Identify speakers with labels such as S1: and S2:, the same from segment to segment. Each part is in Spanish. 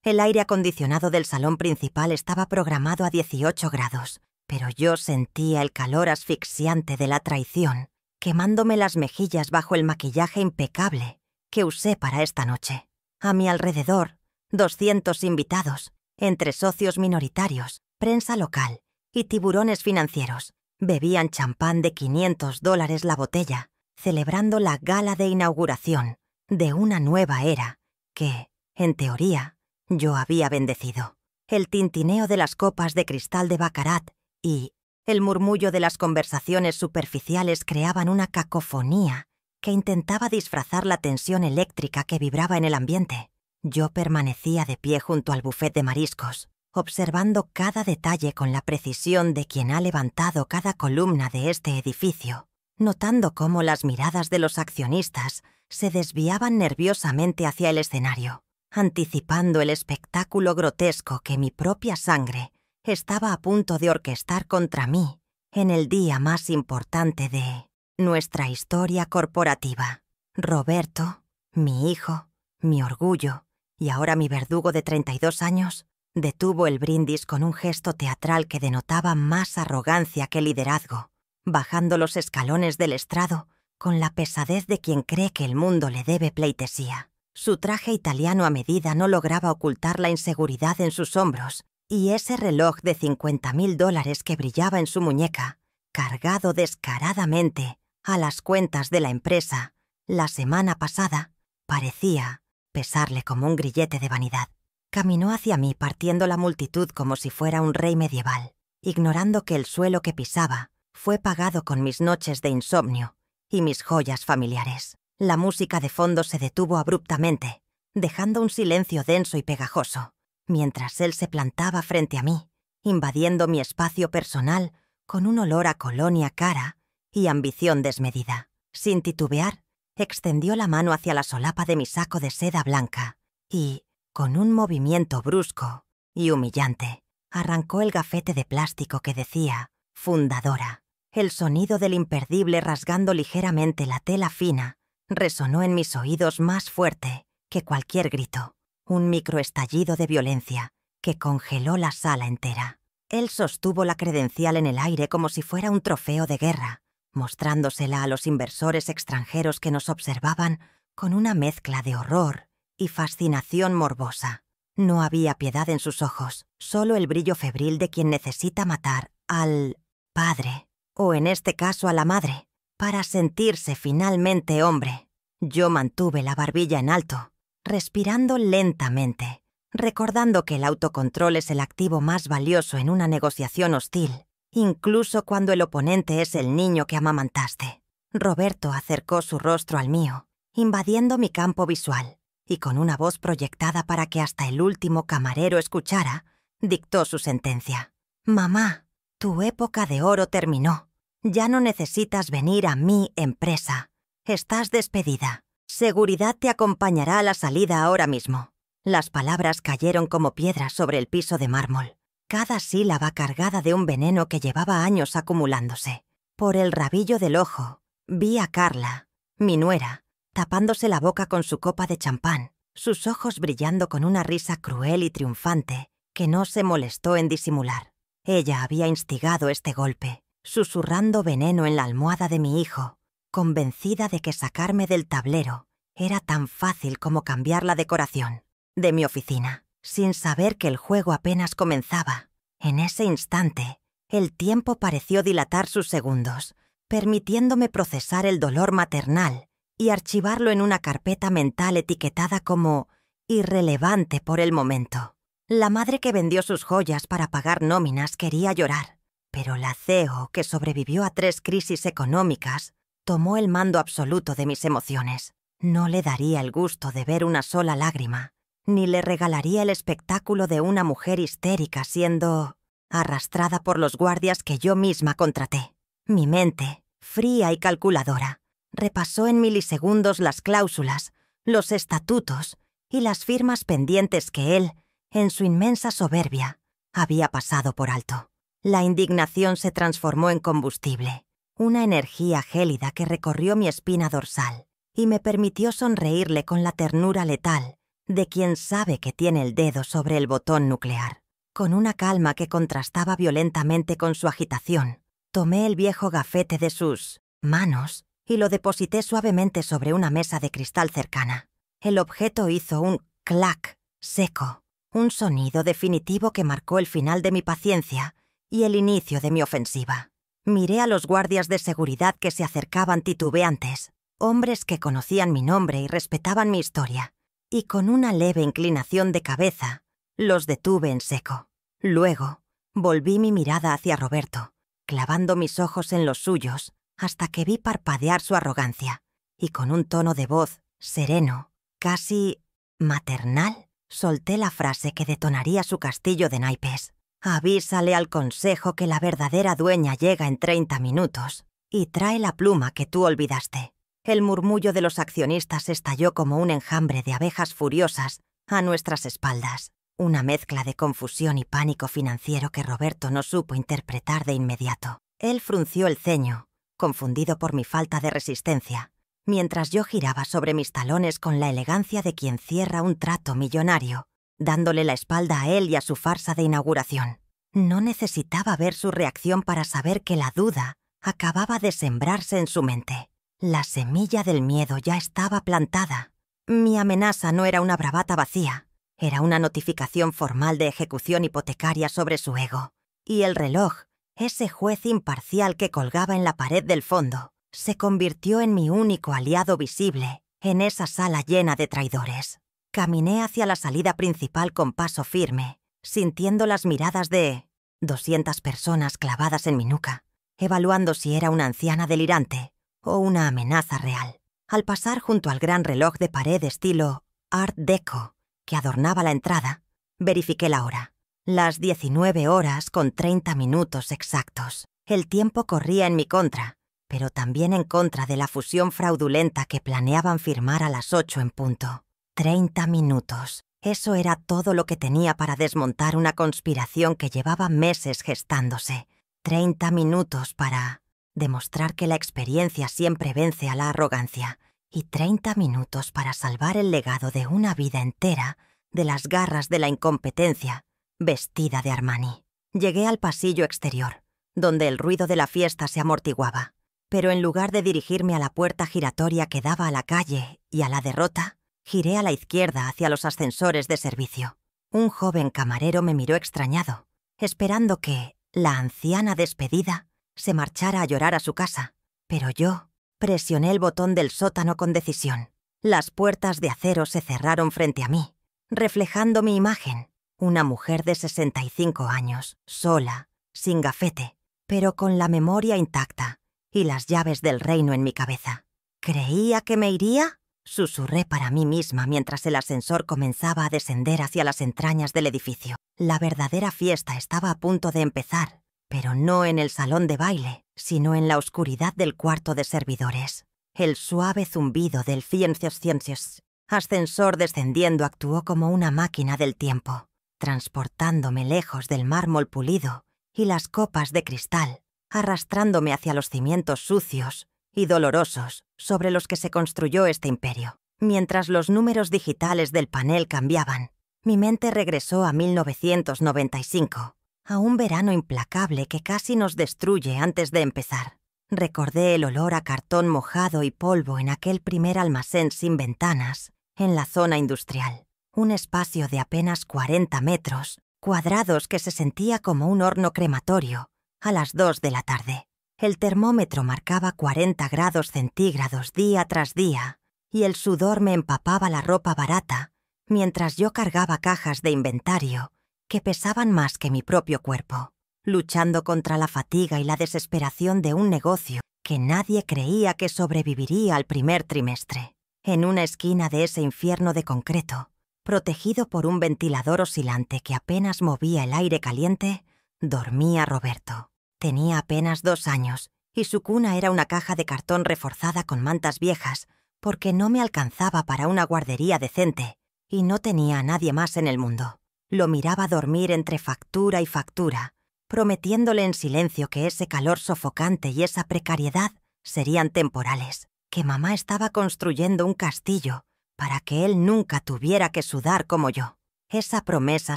S1: El aire acondicionado del salón principal estaba programado a 18 grados, pero yo sentía el calor asfixiante de la traición, quemándome las mejillas bajo el maquillaje impecable que usé para esta noche. A mi alrededor, 200 invitados, entre socios minoritarios, prensa local y tiburones financieros, bebían champán de $500 la botella, celebrando la gala de inauguración de una nueva era que, en teoría, yo había bendecido. El tintineo de las copas de cristal de Baccarat y el murmullo de las conversaciones superficiales creaban una cacofonía que intentaba disfrazar la tensión eléctrica que vibraba en el ambiente. Yo permanecía de pie junto al buffet de mariscos, observando cada detalle con la precisión de quien ha levantado cada columna de este edificio, notando cómo las miradas de los accionistas se desviaban nerviosamente hacia el escenario, anticipando el espectáculo grotesco que mi propia sangre estaba a punto de orquestar contra mí en el día más importante de nuestra historia corporativa. Roberto, mi hijo, mi orgullo y ahora mi verdugo de 32 años, detuvo el brindis con un gesto teatral que denotaba más arrogancia que liderazgo, bajando los escalones del estrado con la pesadez de quien cree que el mundo le debe pleitesía. Su traje italiano a medida no lograba ocultar la inseguridad en sus hombros, y ese reloj de $50,000 que brillaba en su muñeca, cargado descaradamente a las cuentas de la empresa la semana pasada, parecía pesarle como un grillete de vanidad. Caminó hacia mí partiendo la multitud como si fuera un rey medieval, ignorando que el suelo que pisaba fue pagado con mis noches de insomnio y mis joyas familiares. La música de fondo se detuvo abruptamente, dejando un silencio denso y pegajoso, mientras él se plantaba frente a mí, invadiendo mi espacio personal con un olor a colonia cara y ambición desmedida. Sin titubear, extendió la mano hacia la solapa de mi saco de seda blanca y, con un movimiento brusco y humillante, arrancó el gafete de plástico que decía «Fundadora». El sonido del imperdible rasgando ligeramente la tela fina resonó en mis oídos más fuerte que cualquier grito, un microestallido de violencia que congeló la sala entera. Él sostuvo la credencial en el aire como si fuera un trofeo de guerra, mostrándosela a los inversores extranjeros que nos observaban con una mezcla de horror y fascinación morbosa. No había piedad en sus ojos, solo el brillo febril de quien necesita matar al padre, o en este caso a la madre, para sentirse finalmente hombre. Yo mantuve la barbilla en alto, respirando lentamente, recordando que el autocontrol es el activo más valioso en una negociación hostil, incluso cuando el oponente es el niño que amamantaste. Roberto acercó su rostro al mío, invadiendo mi campo visual, y con una voz proyectada para que hasta el último camarero escuchara, dictó su sentencia. «Mamá, tu época de oro terminó. Ya no necesitas venir a mi empresa. Estás despedida. Seguridad te acompañará a la salida ahora mismo». Las palabras cayeron como piedras sobre el piso de mármol, cada sílaba cargada de un veneno que llevaba años acumulándose. Por el rabillo del ojo, vi a Carla, mi nuera, tapándose la boca con su copa de champán, sus ojos brillando con una risa cruel y triunfante que no se molestó en disimular. Ella había instigado este golpe, susurrando veneno en la almohada de mi hijo, convencida de que sacarme del tablero era tan fácil como cambiar la decoración de mi oficina, sin saber que el juego apenas comenzaba. En ese instante, el tiempo pareció dilatar sus segundos, permitiéndome procesar el dolor maternal y archivarlo en una carpeta mental etiquetada como irrelevante por el momento. La madre que vendió sus joyas para pagar nóminas quería llorar, pero la CEO, que sobrevivió a 3 crisis económicas, tomó el mando absoluto de mis emociones. No le daría el gusto de ver una sola lágrima, ni le regalaría el espectáculo de una mujer histérica siendo arrastrada por los guardias que yo misma contraté. Mi mente, fría y calculadora, repasó en milisegundos las cláusulas, los estatutos y las firmas pendientes que él, en su inmensa soberbia, había pasado por alto. La indignación se transformó en combustible, una energía gélida que recorrió mi espina dorsal y me permitió sonreírle con la ternura letal de quien sabe que tiene el dedo sobre el botón nuclear. Con una calma que contrastaba violentamente con su agitación, tomé el viejo gafete de sus manos y lo deposité suavemente sobre una mesa de cristal cercana. El objeto hizo un clac seco, un sonido definitivo que marcó el final de mi paciencia y el inicio de mi ofensiva. Miré a los guardias de seguridad que se acercaban titubeantes, hombres que conocían mi nombre y respetaban mi historia, y con una leve inclinación de cabeza, los detuve en seco. Luego, volví mi mirada hacia Roberto, clavando mis ojos en los suyos hasta que vi parpadear su arrogancia, y con un tono de voz sereno, casi maternal, solté la frase que detonaría su castillo de naipes. Avísale al consejo que la verdadera dueña llega en 30 minutos y trae la pluma que tú olvidaste. El murmullo de los accionistas estalló como un enjambre de abejas furiosas a nuestras espaldas, una mezcla de confusión y pánico financiero que Roberto no supo interpretar de inmediato. Él frunció el ceño, confundido por mi falta de resistencia, mientras yo giraba sobre mis talones con la elegancia de quien cierra un trato millonario, dándole la espalda a él y a su farsa de inauguración. No necesitaba ver su reacción para saber que la duda acababa de sembrarse en su mente. La semilla del miedo ya estaba plantada. Mi amenaza no era una bravata vacía, era una notificación formal de ejecución hipotecaria sobre su ego. Y el reloj, ese juez imparcial que colgaba en la pared del fondo, se convirtió en mi único aliado visible en esa sala llena de traidores. Caminé hacia la salida principal con paso firme, sintiendo las miradas de 200 personas clavadas en mi nuca, evaluando si era una anciana delirante o una amenaza real. Al pasar junto al gran reloj de pared estilo Art Deco que adornaba la entrada, verifiqué la hora. Las 19:30 exactos. El tiempo corría en mi contra, pero también en contra de la fusión fraudulenta que planeaban firmar a las 8 en punto. 30 minutos. Eso era todo lo que tenía para desmontar una conspiración que llevaba meses gestándose. 30 minutos para demostrar que la experiencia siempre vence a la arrogancia. Y 30 minutos para salvar el legado de una vida entera de las garras de la incompetencia, vestida de Armani. Llegué al pasillo exterior, donde el ruido de la fiesta se amortiguaba, pero en lugar de dirigirme a la puerta giratoria que daba a la calle y a la derrota, giré a la izquierda hacia los ascensores de servicio. Un joven camarero me miró extrañado, esperando que la anciana despedida se marchara a llorar a su casa, pero yo presioné el botón del sótano con decisión. Las puertas de acero se cerraron frente a mí, reflejando mi imagen, una mujer de 65 años, sola, sin gafete, pero con la memoria intacta y las llaves del reino en mi cabeza. ¿Creía que me iría?, susurré para mí misma mientras el ascensor comenzaba a descender hacia las entrañas del edificio. La verdadera fiesta estaba a punto de empezar, pero no en el salón de baile, sino en la oscuridad del cuarto de servidores. El suave zumbido del ciencios ascensor descendiendo actuó como una máquina del tiempo, transportándome lejos del mármol pulido y las copas de cristal, arrastrándome hacia los cimientos sucios y dolorosos sobre los que se construyó este imperio. Mientras los números digitales del panel cambiaban, mi mente regresó a 1995, a un verano implacable que casi nos destruye antes de empezar. Recordé el olor a cartón mojado y polvo en aquel primer almacén sin ventanas, en la zona industrial. Un espacio de apenas 40 metros cuadrados que se sentía como un horno crematorio a las 2 de la tarde. El termómetro marcaba 40 grados centígrados día tras día, y el sudor me empapaba la ropa barata mientras yo cargaba cajas de inventario que pesaban más que mi propio cuerpo, luchando contra la fatiga y la desesperación de un negocio que nadie creía que sobreviviría al primer trimestre. En una esquina de ese infierno de concreto, protegido por un ventilador oscilante que apenas movía el aire caliente, dormía Roberto. Tenía apenas 2 años y su cuna era una caja de cartón reforzada con mantas viejas porque no me alcanzaba para una guardería decente y no tenía a nadie más en el mundo. Lo miraba dormir entre factura y factura, prometiéndole en silencio que ese calor sofocante y esa precariedad serían temporales, que mamá estaba construyendo un castillo para que él nunca tuviera que sudar como yo. Esa promesa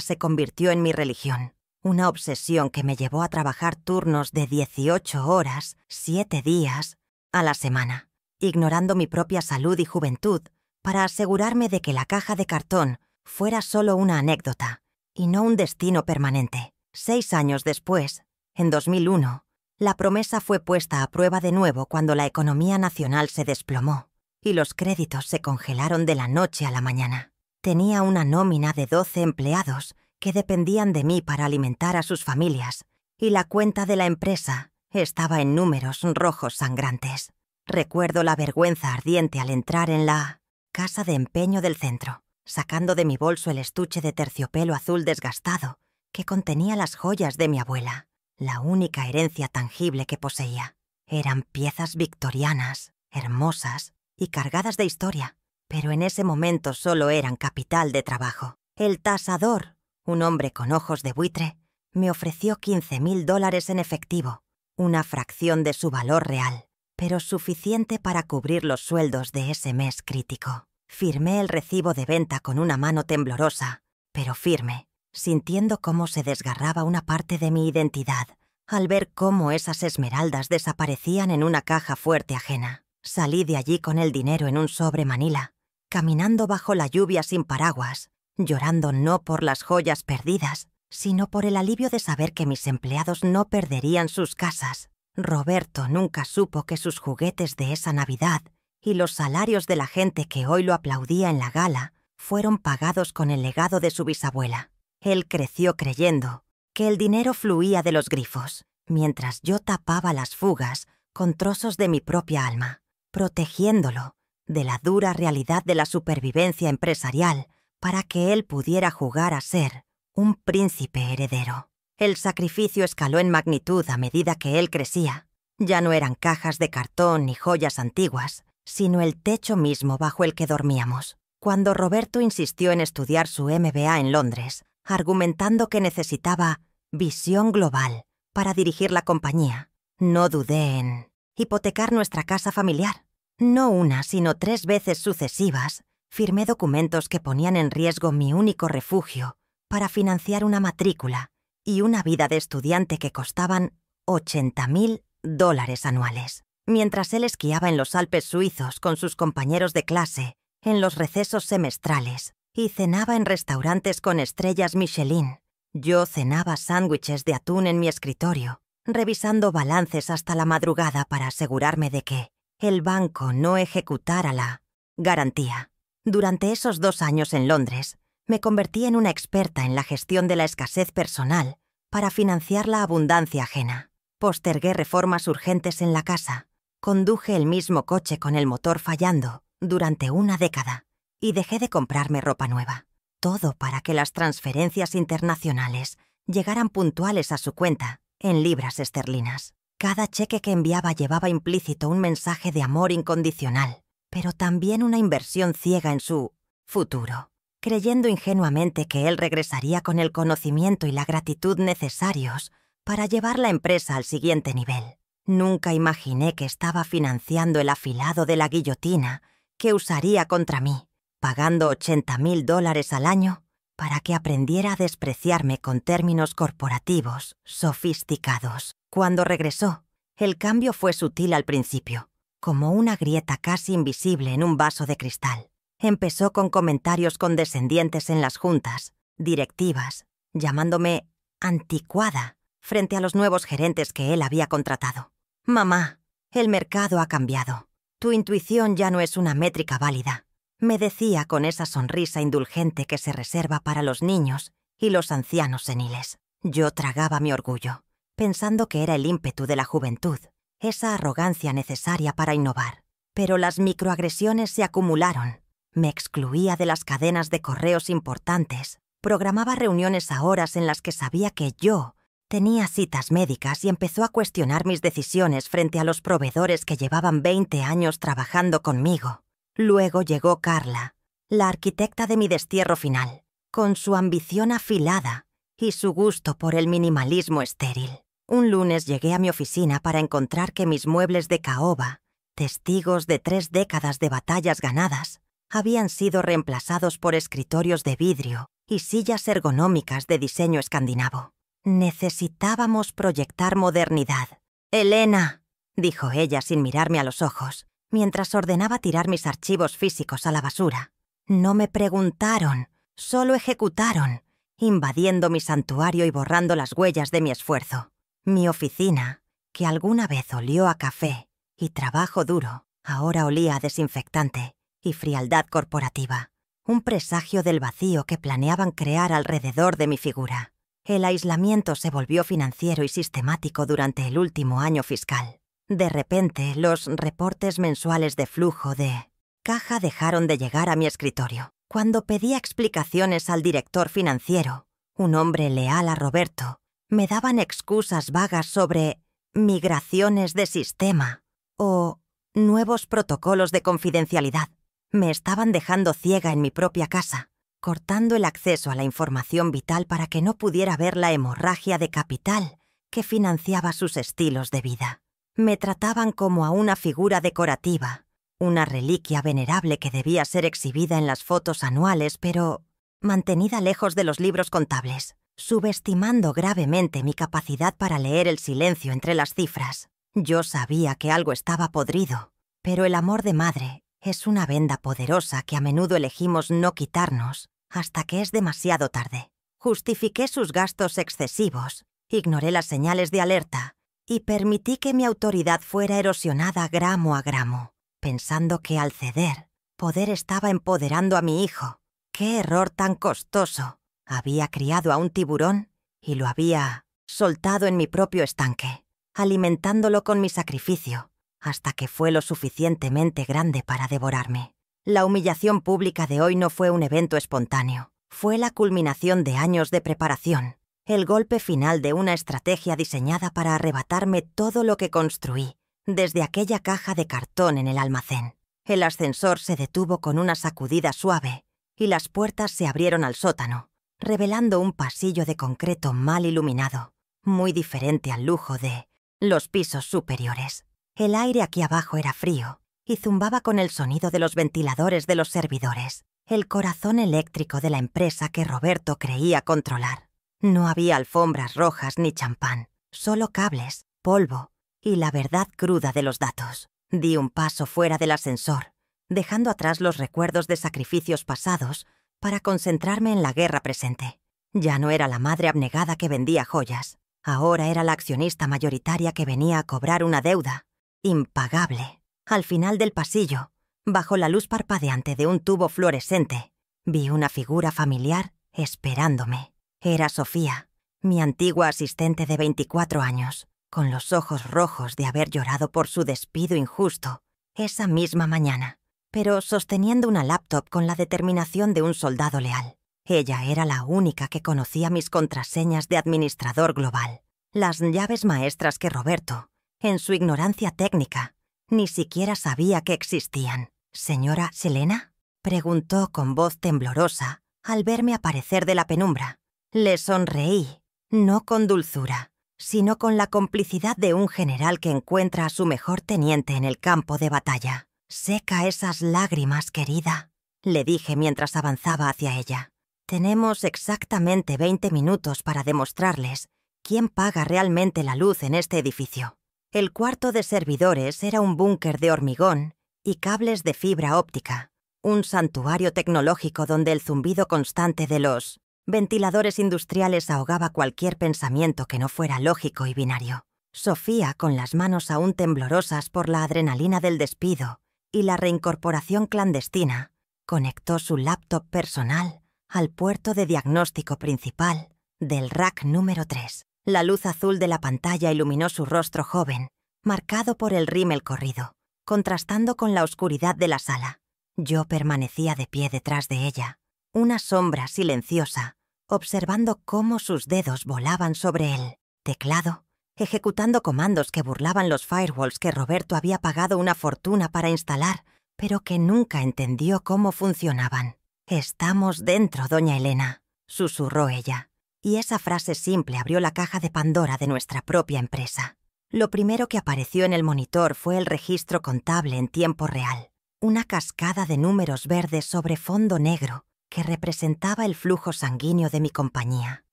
S1: se convirtió en mi religión, una obsesión que me llevó a trabajar turnos de 18 horas, 7 días a la semana, ignorando mi propia salud y juventud para asegurarme de que la caja de cartón fuera solo una anécdota y no un destino permanente. 6 años después, en 2001, la promesa fue puesta a prueba de nuevo cuando la economía nacional se desplomó y los créditos se congelaron de la noche a la mañana. Tenía una nómina de 12 empleados que dependían de mí para alimentar a sus familias y la cuenta de la empresa estaba en números rojos sangrantes. Recuerdo la vergüenza ardiente al entrar en la casa de empeño del centro, sacando de mi bolso el estuche de terciopelo azul desgastado que contenía las joyas de mi abuela, la única herencia tangible que poseía. Eran piezas victorianas, hermosas y cargadas de historia, pero en ese momento solo eran capital de trabajo. El tasador, un hombre con ojos de buitre, me ofreció $15,000 en efectivo, una fracción de su valor real, pero suficiente para cubrir los sueldos de ese mes crítico. Firmé el recibo de venta con una mano temblorosa, pero firme, sintiendo cómo se desgarraba una parte de mi identidad al ver cómo esas esmeraldas desaparecían en una caja fuerte ajena. Salí de allí con el dinero en un sobre manila, caminando bajo la lluvia sin paraguas, llorando no por las joyas perdidas, sino por el alivio de saber que mis empleados no perderían sus casas. Roberto nunca supo que sus juguetes de esa Navidad y los salarios de la gente que hoy lo aplaudía en la gala fueron pagados con el legado de su bisabuela. Él creció creyendo que el dinero fluía de los grifos, mientras yo tapaba las fugas con trozos de mi propia alma, protegiéndolo de la dura realidad de la supervivencia empresarial para que él pudiera jugar a ser un príncipe heredero. El sacrificio escaló en magnitud a medida que él crecía. Ya no eran cajas de cartón ni joyas antiguas, sino el techo mismo bajo el que dormíamos. Cuando Roberto insistió en estudiar su MBA en Londres, argumentando que necesitaba visión global para dirigir la compañía, no dudé en hipotecar nuestra casa familiar. No una, sino 3 veces sucesivas, firmé documentos que ponían en riesgo mi único refugio para financiar una matrícula y una vida de estudiante que costaban $80,000 anuales. Mientras él esquiaba en los Alpes suizos con sus compañeros de clase en los recesos semestrales y cenaba en restaurantes con estrellas Michelin, yo cenaba sándwiches de atún en mi escritorio, revisando balances hasta la madrugada para asegurarme de que el banco no ejecutara la garantía. Durante esos 2 años en Londres, me convertí en una experta en la gestión de la escasez personal para financiar la abundancia ajena. Postergué reformas urgentes en la casa, conduje el mismo coche con el motor fallando durante 1 década y dejé de comprarme ropa nueva. Todo para que las transferencias internacionales llegaran puntuales a su cuenta en libras esterlinas. Cada cheque que enviaba llevaba implícito un mensaje de amor incondicional, pero también una inversión ciega en su futuro, creyendo ingenuamente que él regresaría con el conocimiento y la gratitud necesarios para llevar la empresa al siguiente nivel. Nunca imaginé que estaba financiando el afilado de la guillotina que usaría contra mí, pagando $80,000 al año para que aprendiera a despreciarme con términos corporativos sofisticados. Cuando regresó, el cambio fue sutil al principio, como una grieta casi invisible en un vaso de cristal. Empezó con comentarios condescendientes en las juntas directivas, llamándome anticuada frente a los nuevos gerentes que él había contratado. «Mamá, el mercado ha cambiado. Tu intuición ya no es una métrica válida», me decía con esa sonrisa indulgente que se reserva para los niños y los ancianos seniles. Yo tragaba mi orgullo, pensando que era el ímpetu de la juventud, esa arrogancia necesaria para innovar. Pero las microagresiones se acumularon. Me excluía de las cadenas de correos importantes, programaba reuniones a horas en las que sabía que yo tenía citas médicas y empezó a cuestionar mis decisiones frente a los proveedores que llevaban 20 años trabajando conmigo. Luego llegó Carla, la arquitecta de mi destierro final, con su ambición afilada y su gusto por el minimalismo estéril. Un lunes llegué a mi oficina para encontrar que mis muebles de caoba, testigos de 3 décadas de batallas ganadas, habían sido reemplazados por escritorios de vidrio y sillas ergonómicas de diseño escandinavo. Necesitábamos proyectar modernidad. «Elena», dijo ella sin mirarme a los ojos, mientras ordenaba tirar mis archivos físicos a la basura. No me preguntaron, solo ejecutaron, invadiendo mi santuario y borrando las huellas de mi esfuerzo. Mi oficina, que alguna vez olió a café y trabajo duro, ahora olía a desinfectante y frialdad corporativa, un presagio del vacío que planeaban crear alrededor de mi figura. El aislamiento se volvió financiero y sistemático durante el último año fiscal. De repente, los reportes mensuales de flujo de caja dejaron de llegar a mi escritorio. Cuando pedía explicaciones al director financiero, un hombre leal a Roberto, me daban excusas vagas sobre migraciones de sistema o nuevos protocolos de confidencialidad. Me estaban dejando ciega en mi propia casa, cortando el acceso a la información vital para que no pudiera ver la hemorragia de capital que financiaba sus estilos de vida. Me trataban como a una figura decorativa, una reliquia venerable que debía ser exhibida en las fotos anuales, pero mantenida lejos de los libros contables, subestimando gravemente mi capacidad para leer el silencio entre las cifras. Yo sabía que algo estaba podrido, pero el amor de madre es una venda poderosa que a menudo elegimos no quitarnos hasta que es demasiado tarde. Justifiqué sus gastos excesivos, ignoré las señales de alerta y permití que mi autoridad fuera erosionada gramo a gramo, pensando que al ceder, poder estaba empoderando a mi hijo. ¡Qué error tan costoso! Había criado a un tiburón y lo había soltado en mi propio estanque, alimentándolo con mi sacrificio, hasta que fue lo suficientemente grande para devorarme. La humillación pública de hoy no fue un evento espontáneo. Fue la culminación de años de preparación, el golpe final de una estrategia diseñada para arrebatarme todo lo que construí, desde aquella caja de cartón en el almacén. El ascensor se detuvo con una sacudida suave y las puertas se abrieron al sótano, revelando un pasillo de concreto mal iluminado, muy diferente al lujo de los pisos superiores. El aire aquí abajo era frío y zumbaba con el sonido de los ventiladores de los servidores, el corazón eléctrico de la empresa que Roberto creía controlar. No había alfombras rojas ni champán, solo cables, polvo y la verdad cruda de los datos. Di un paso fuera del ascensor, dejando atrás los recuerdos de sacrificios pasados para concentrarme en la guerra presente. Ya no era la madre abnegada que vendía joyas, ahora era la accionista mayoritaria que venía a cobrar una deuda impagable. Al final del pasillo, bajo la luz parpadeante de un tubo fluorescente, vi una figura familiar esperándome. Era Sofía, mi antigua asistente de 24 años, con los ojos rojos de haber llorado por su despido injusto esa misma mañana, pero sosteniendo una laptop con la determinación de un soldado leal. Ella era la única que conocía mis contraseñas de administrador global, las llaves maestras que Roberto, en su ignorancia técnica, ni siquiera sabía que existían. «¿Señora Selena?», preguntó con voz temblorosa al verme aparecer de la penumbra. Le sonreí, no con dulzura, sino con la complicidad de un general que encuentra a su mejor teniente en el campo de batalla. «Seca esas lágrimas, querida», le dije mientras avanzaba hacia ella. «Tenemos exactamente 20 minutos para demostrarles quién paga realmente la luz en este edificio». El cuarto de servidores era un búnker de hormigón y cables de fibra óptica, un santuario tecnológico donde el zumbido constante de los ventiladores industriales ahogaba cualquier pensamiento que no fuera lógico y binario. Sofía, con las manos aún temblorosas por la adrenalina del despido y la reincorporación clandestina, conectó su laptop personal al puerto de diagnóstico principal del rack número 3. La luz azul de la pantalla iluminó su rostro joven, marcado por el rímel corrido, contrastando con la oscuridad de la sala. Yo permanecía de pie detrás de ella, una sombra silenciosa, observando cómo sus dedos volaban sobre el teclado, ejecutando comandos que burlaban los firewalls que Roberto había pagado una fortuna para instalar, pero que nunca entendió cómo funcionaban. «Estamos dentro, doña Elena», susurró ella. Y esa frase simple abrió la caja de Pandora de nuestra propia empresa. Lo primero que apareció en el monitor fue el registro contable en tiempo real. una cascada de números verdes sobre fondo negro que representaba el flujo sanguíneo de mi compañía.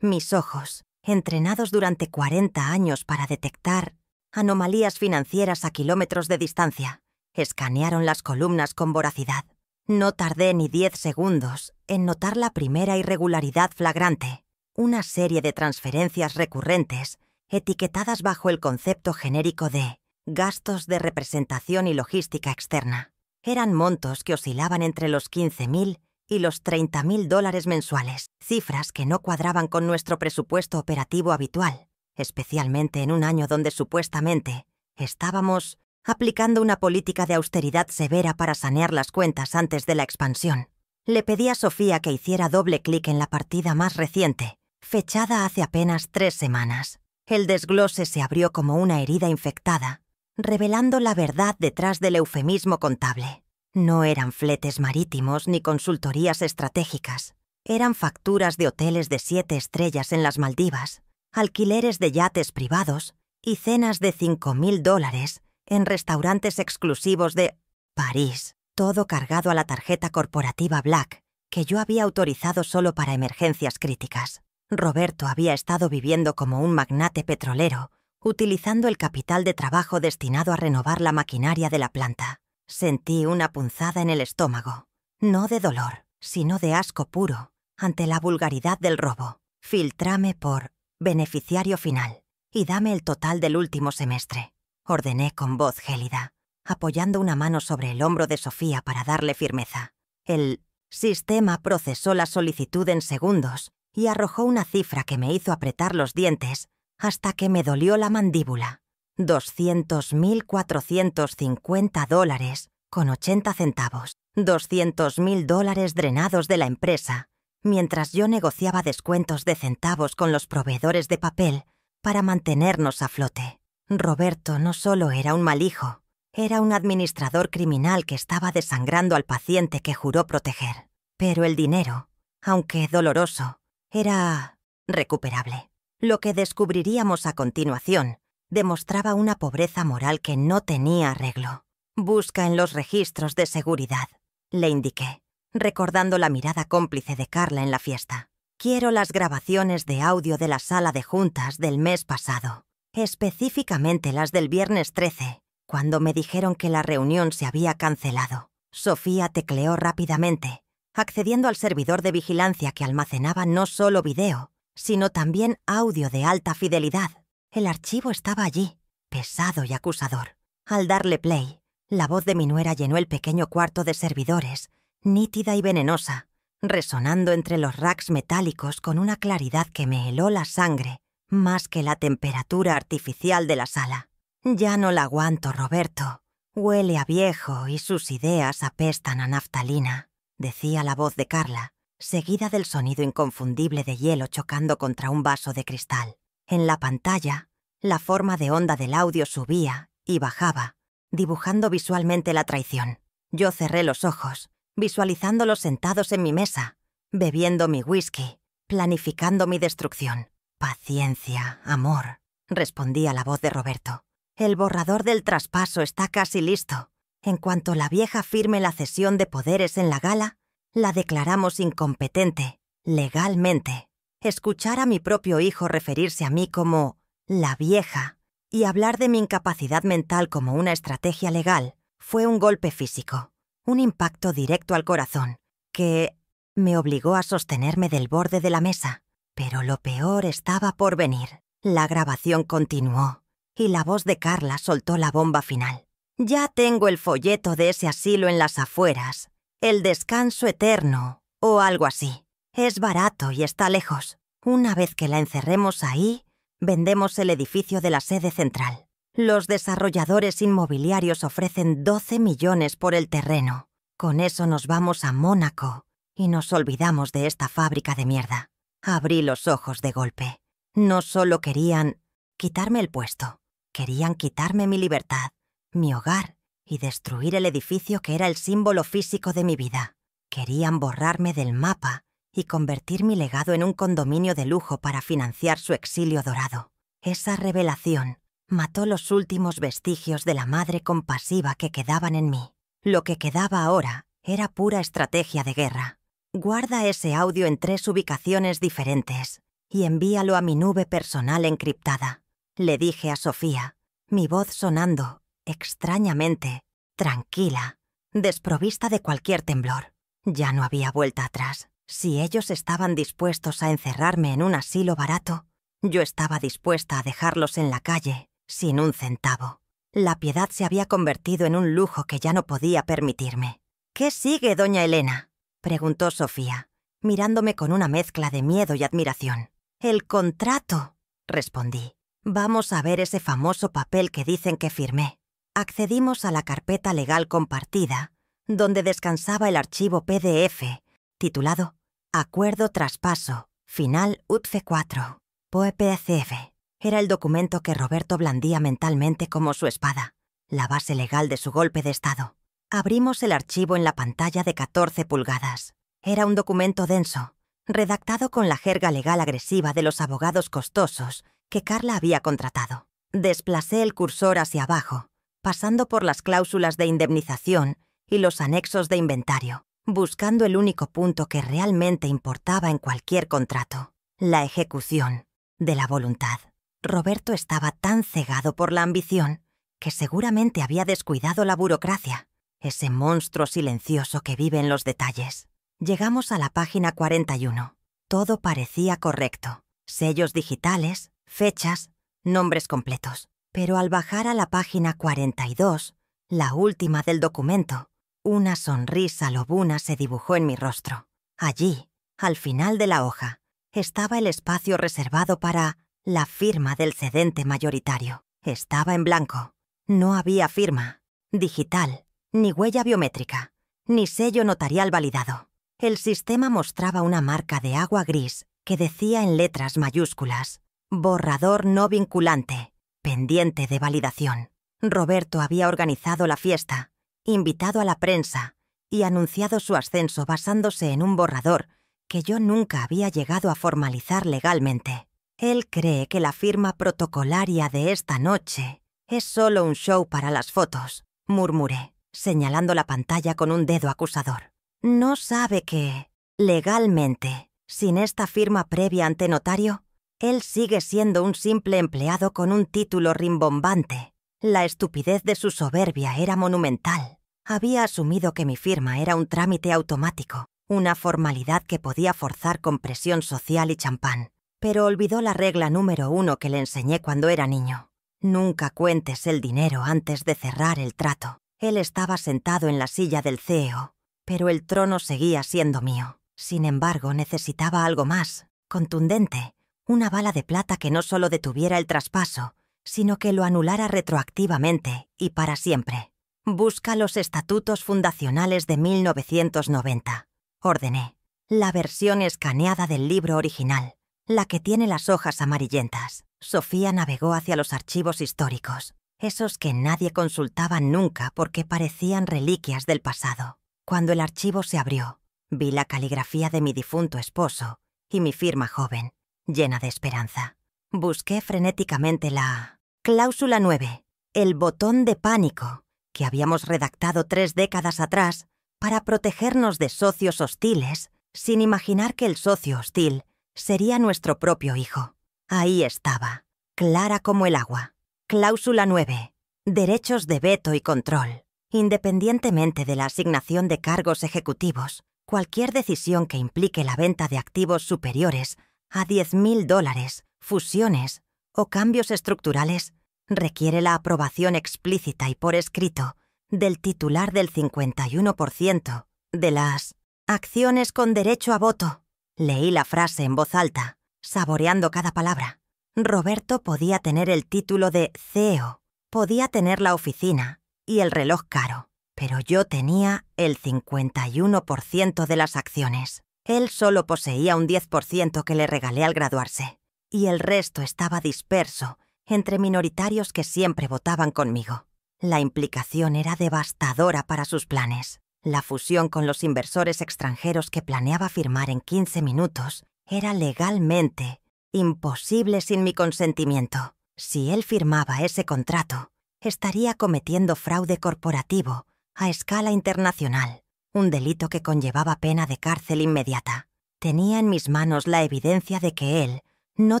S1: Mis ojos, entrenados durante 40 años para detectar anomalías financieras a kilómetros de distancia, escanearon las columnas con voracidad. No tardé ni 10 segundos en notar la primera irregularidad flagrante, una serie de transferencias recurrentes etiquetadas bajo el concepto genérico de gastos de representación y logística externa. Eran montos que oscilaban entre los $15,000 y los $30,000 mensuales, cifras que no cuadraban con nuestro presupuesto operativo habitual, especialmente en un año donde supuestamente estábamos aplicando una política de austeridad severa para sanear las cuentas antes de la expansión. Le pedí a Sofía que hiciera doble clic en la partida más reciente, fechada hace apenas 3 semanas. El desglose se abrió como una herida infectada, revelando la verdad detrás del eufemismo contable. No eran fletes marítimos ni consultorías estratégicas. Eran facturas de hoteles de 7 estrellas en las Maldivas, alquileres de yates privados y cenas de $5,000 en restaurantes exclusivos de París, todo cargado a la tarjeta corporativa Black, que yo había autorizado solo para emergencias críticas. Roberto había estado viviendo como un magnate petrolero, utilizando el capital de trabajo destinado a renovar la maquinaria de la planta. Sentí una punzada en el estómago, no de dolor, sino de asco puro, ante la vulgaridad del robo. Filtrame por beneficiario final y dame el total del último semestre, ordené con voz gélida, apoyando una mano sobre el hombro de Sofía para darle firmeza. El sistema procesó la solicitud en segundos y arrojó una cifra que me hizo apretar los dientes hasta que me dolió la mandíbula. $200,450,80. $200,000 drenados de la empresa, mientras yo negociaba descuentos de centavos con los proveedores de papel para mantenernos a flote. Roberto no solo era un mal hijo, era un administrador criminal que estaba desangrando al paciente que juró proteger. Pero el dinero, aunque doloroso, era recuperable. Lo que descubriríamos a continuación demostraba una pobreza moral que no tenía arreglo. Busca en los registros de seguridad, le indiqué, recordando la mirada cómplice de Carla en la fiesta. Quiero las grabaciones de audio de la sala de juntas del mes pasado, específicamente las del viernes 13, cuando me dijeron que la reunión se había cancelado. Sofía tecleó rápidamente, accediendo al servidor de vigilancia que almacenaba no solo video, sino también audio de alta fidelidad. El archivo estaba allí, pesado y acusador. Al darle play, la voz de mi nuera llenó el pequeño cuarto de servidores, nítida y venenosa, resonando entre los racks metálicos con una claridad que me heló la sangre, más que la temperatura artificial de la sala. Ya no la aguanto, Roberto. Huele a viejo y sus ideas apestan a naftalina, decía la voz de Carla, seguida del sonido inconfundible de hielo chocando contra un vaso de cristal. En la pantalla, la forma de onda del audio subía y bajaba, dibujando visualmente la traición. Yo cerré los ojos, visualizándolos sentados en mi mesa, bebiendo mi whisky, planificando mi destrucción. «Paciencia, amor», respondía la voz de Roberto. «El borrador del traspaso está casi listo. En cuanto la vieja firme la cesión de poderes en la gala, la declaramos incompetente, legalmente». Escuchar a mi propio hijo referirse a mí como «la vieja» y hablar de mi incapacidad mental como una estrategia legal fue un golpe físico, un impacto directo al corazón, que me obligó a sostenerme del borde de la mesa. Pero lo peor estaba por venir. La grabación continuó, y la voz de Carla soltó la bomba final. «Ya tengo el folleto de ese asilo en las afueras, el descanso eterno, o algo así. Es barato y está lejos. Una vez que la encerremos ahí, vendemos el edificio de la sede central. Los desarrolladores inmobiliarios ofrecen 12 millones por el terreno. Con eso nos vamos a Mónaco y nos olvidamos de esta fábrica de mierda». Abrí los ojos de golpe. No solo querían quitarme el puesto, querían quitarme mi libertad, mi hogar y destruir el edificio que era el símbolo físico de mi vida. Querían borrarme del mapa y convertir mi legado en un condominio de lujo para financiar su exilio dorado. Esa revelación mató los últimos vestigios de la madre compasiva que quedaban en mí. Lo que quedaba ahora era pura estrategia de guerra. Guarda ese audio en 3 ubicaciones diferentes y envíalo a mi nube personal encriptada, le dije a Sofía, mi voz sonando, extrañamente, tranquila, desprovista de cualquier temblor. Ya no había vuelta atrás. Si ellos estaban dispuestos a encerrarme en un asilo barato, yo estaba dispuesta a dejarlos en la calle, sin un centavo. La piedad se había convertido en un lujo que ya no podía permitirme. «¿Qué sigue, doña Elena?», preguntó Sofía, mirándome con una mezcla de miedo y admiración. «El contrato», respondí. «Vamos a ver ese famoso papel que dicen que firmé». Accedimos a la carpeta legal compartida, donde descansaba el archivo PDF, titulado Acuerdo Traspaso, Final UTFE 4, POEPCF. Era el documento que Roberto blandía mentalmente como su espada, la base legal de su golpe de estado. Abrimos el archivo en la pantalla de 14 pulgadas. Era un documento denso, redactado con la jerga legal agresiva de los abogados costosos que Carla había contratado. Desplacé el cursor hacia abajo, pasando por las cláusulas de indemnización y los anexos de inventario, buscando el único punto que realmente importaba en cualquier contrato: la ejecución de la voluntad. Roberto estaba tan cegado por la ambición que seguramente había descuidado la burocracia, ese monstruo silencioso que vive en los detalles. Llegamos a la página 41. Todo parecía correcto: sellos digitales, fechas, nombres completos. Pero al bajar a la página 42, la última del documento, una sonrisa lobuna se dibujó en mi rostro. Allí, al final de la hoja, estaba el espacio reservado para la firma del cedente mayoritario. Estaba en blanco. No había firma digital, ni huella biométrica, ni sello notarial validado. El sistema mostraba una marca de agua gris que decía en letras mayúsculas: borrador no vinculante, pendiente de validación. Roberto había organizado la fiesta, invitado a la prensa y anunciado su ascenso basándose en un borrador que yo nunca había llegado a formalizar legalmente. Él cree que la firma protocolaria de esta noche es solo un show para las fotos, murmuré, señalando la pantalla con un dedo acusador. ¿No sabe que, legalmente, sin esta firma previa ante notario, él sigue siendo un simple empleado con un título rimbombante? La estupidez de su soberbia era monumental. Había asumido que mi firma era un trámite automático, una formalidad que podía forzar con presión social y champán, pero olvidó la regla número 1 que le enseñé cuando era niño. Nunca cuentes el dinero antes de cerrar el trato. Él estaba sentado en la silla del CEO, pero el trono seguía siendo mío. Sin embargo, necesitaba algo más, contundente, una bala de plata que no solo detuviera el traspaso, sino que lo anulara retroactivamente y para siempre. «Busca los estatutos fundacionales de 1990», ordené. «La versión escaneada del libro original, la que tiene las hojas amarillentas». Sofía navegó hacia los archivos históricos, esos que nadie consultaba nunca porque parecían reliquias del pasado. Cuando el archivo se abrió, vi la caligrafía de mi difunto esposo y mi firma joven, llena de esperanza. Busqué frenéticamente la cláusula 9, el botón de pánico, que habíamos redactado 3 décadas atrás para protegernos de socios hostiles, sin imaginar que el socio hostil sería nuestro propio hijo. Ahí estaba, clara como el agua. Cláusula 9. Derechos de veto y control. Independientemente de la asignación de cargos ejecutivos, cualquier decisión que implique la venta de activos superiores a $10.000, fusiones o cambios estructurales, requiere la aprobación explícita y por escrito del titular del 51% de las acciones con derecho a voto. Leí la frase en voz alta, saboreando cada palabra. Roberto podía tener el título de CEO, podía tener la oficina y el reloj caro, pero yo tenía el 51% de las acciones. Él solo poseía un 10% que le regalé al graduarse, y el resto estaba disperso entre minoritarios que siempre votaban conmigo. La implicación era devastadora para sus planes. La fusión con los inversores extranjeros que planeaba firmar en 15 minutos era legalmente imposible sin mi consentimiento. Si él firmaba ese contrato, estaría cometiendo fraude corporativo a escala internacional, un delito que conllevaba pena de cárcel inmediata. Tenía en mis manos la evidencia de que él no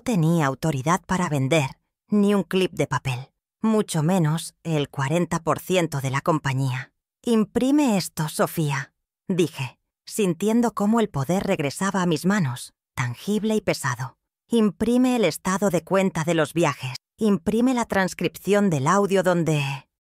S1: tenía autoridad para vender ni un clip de papel, mucho menos el 40% de la compañía. «Imprime esto, Sofía», dije, sintiendo cómo el poder regresaba a mis manos, tangible y pesado. «Imprime el estado de cuenta de los viajes. Imprime la transcripción del audio donde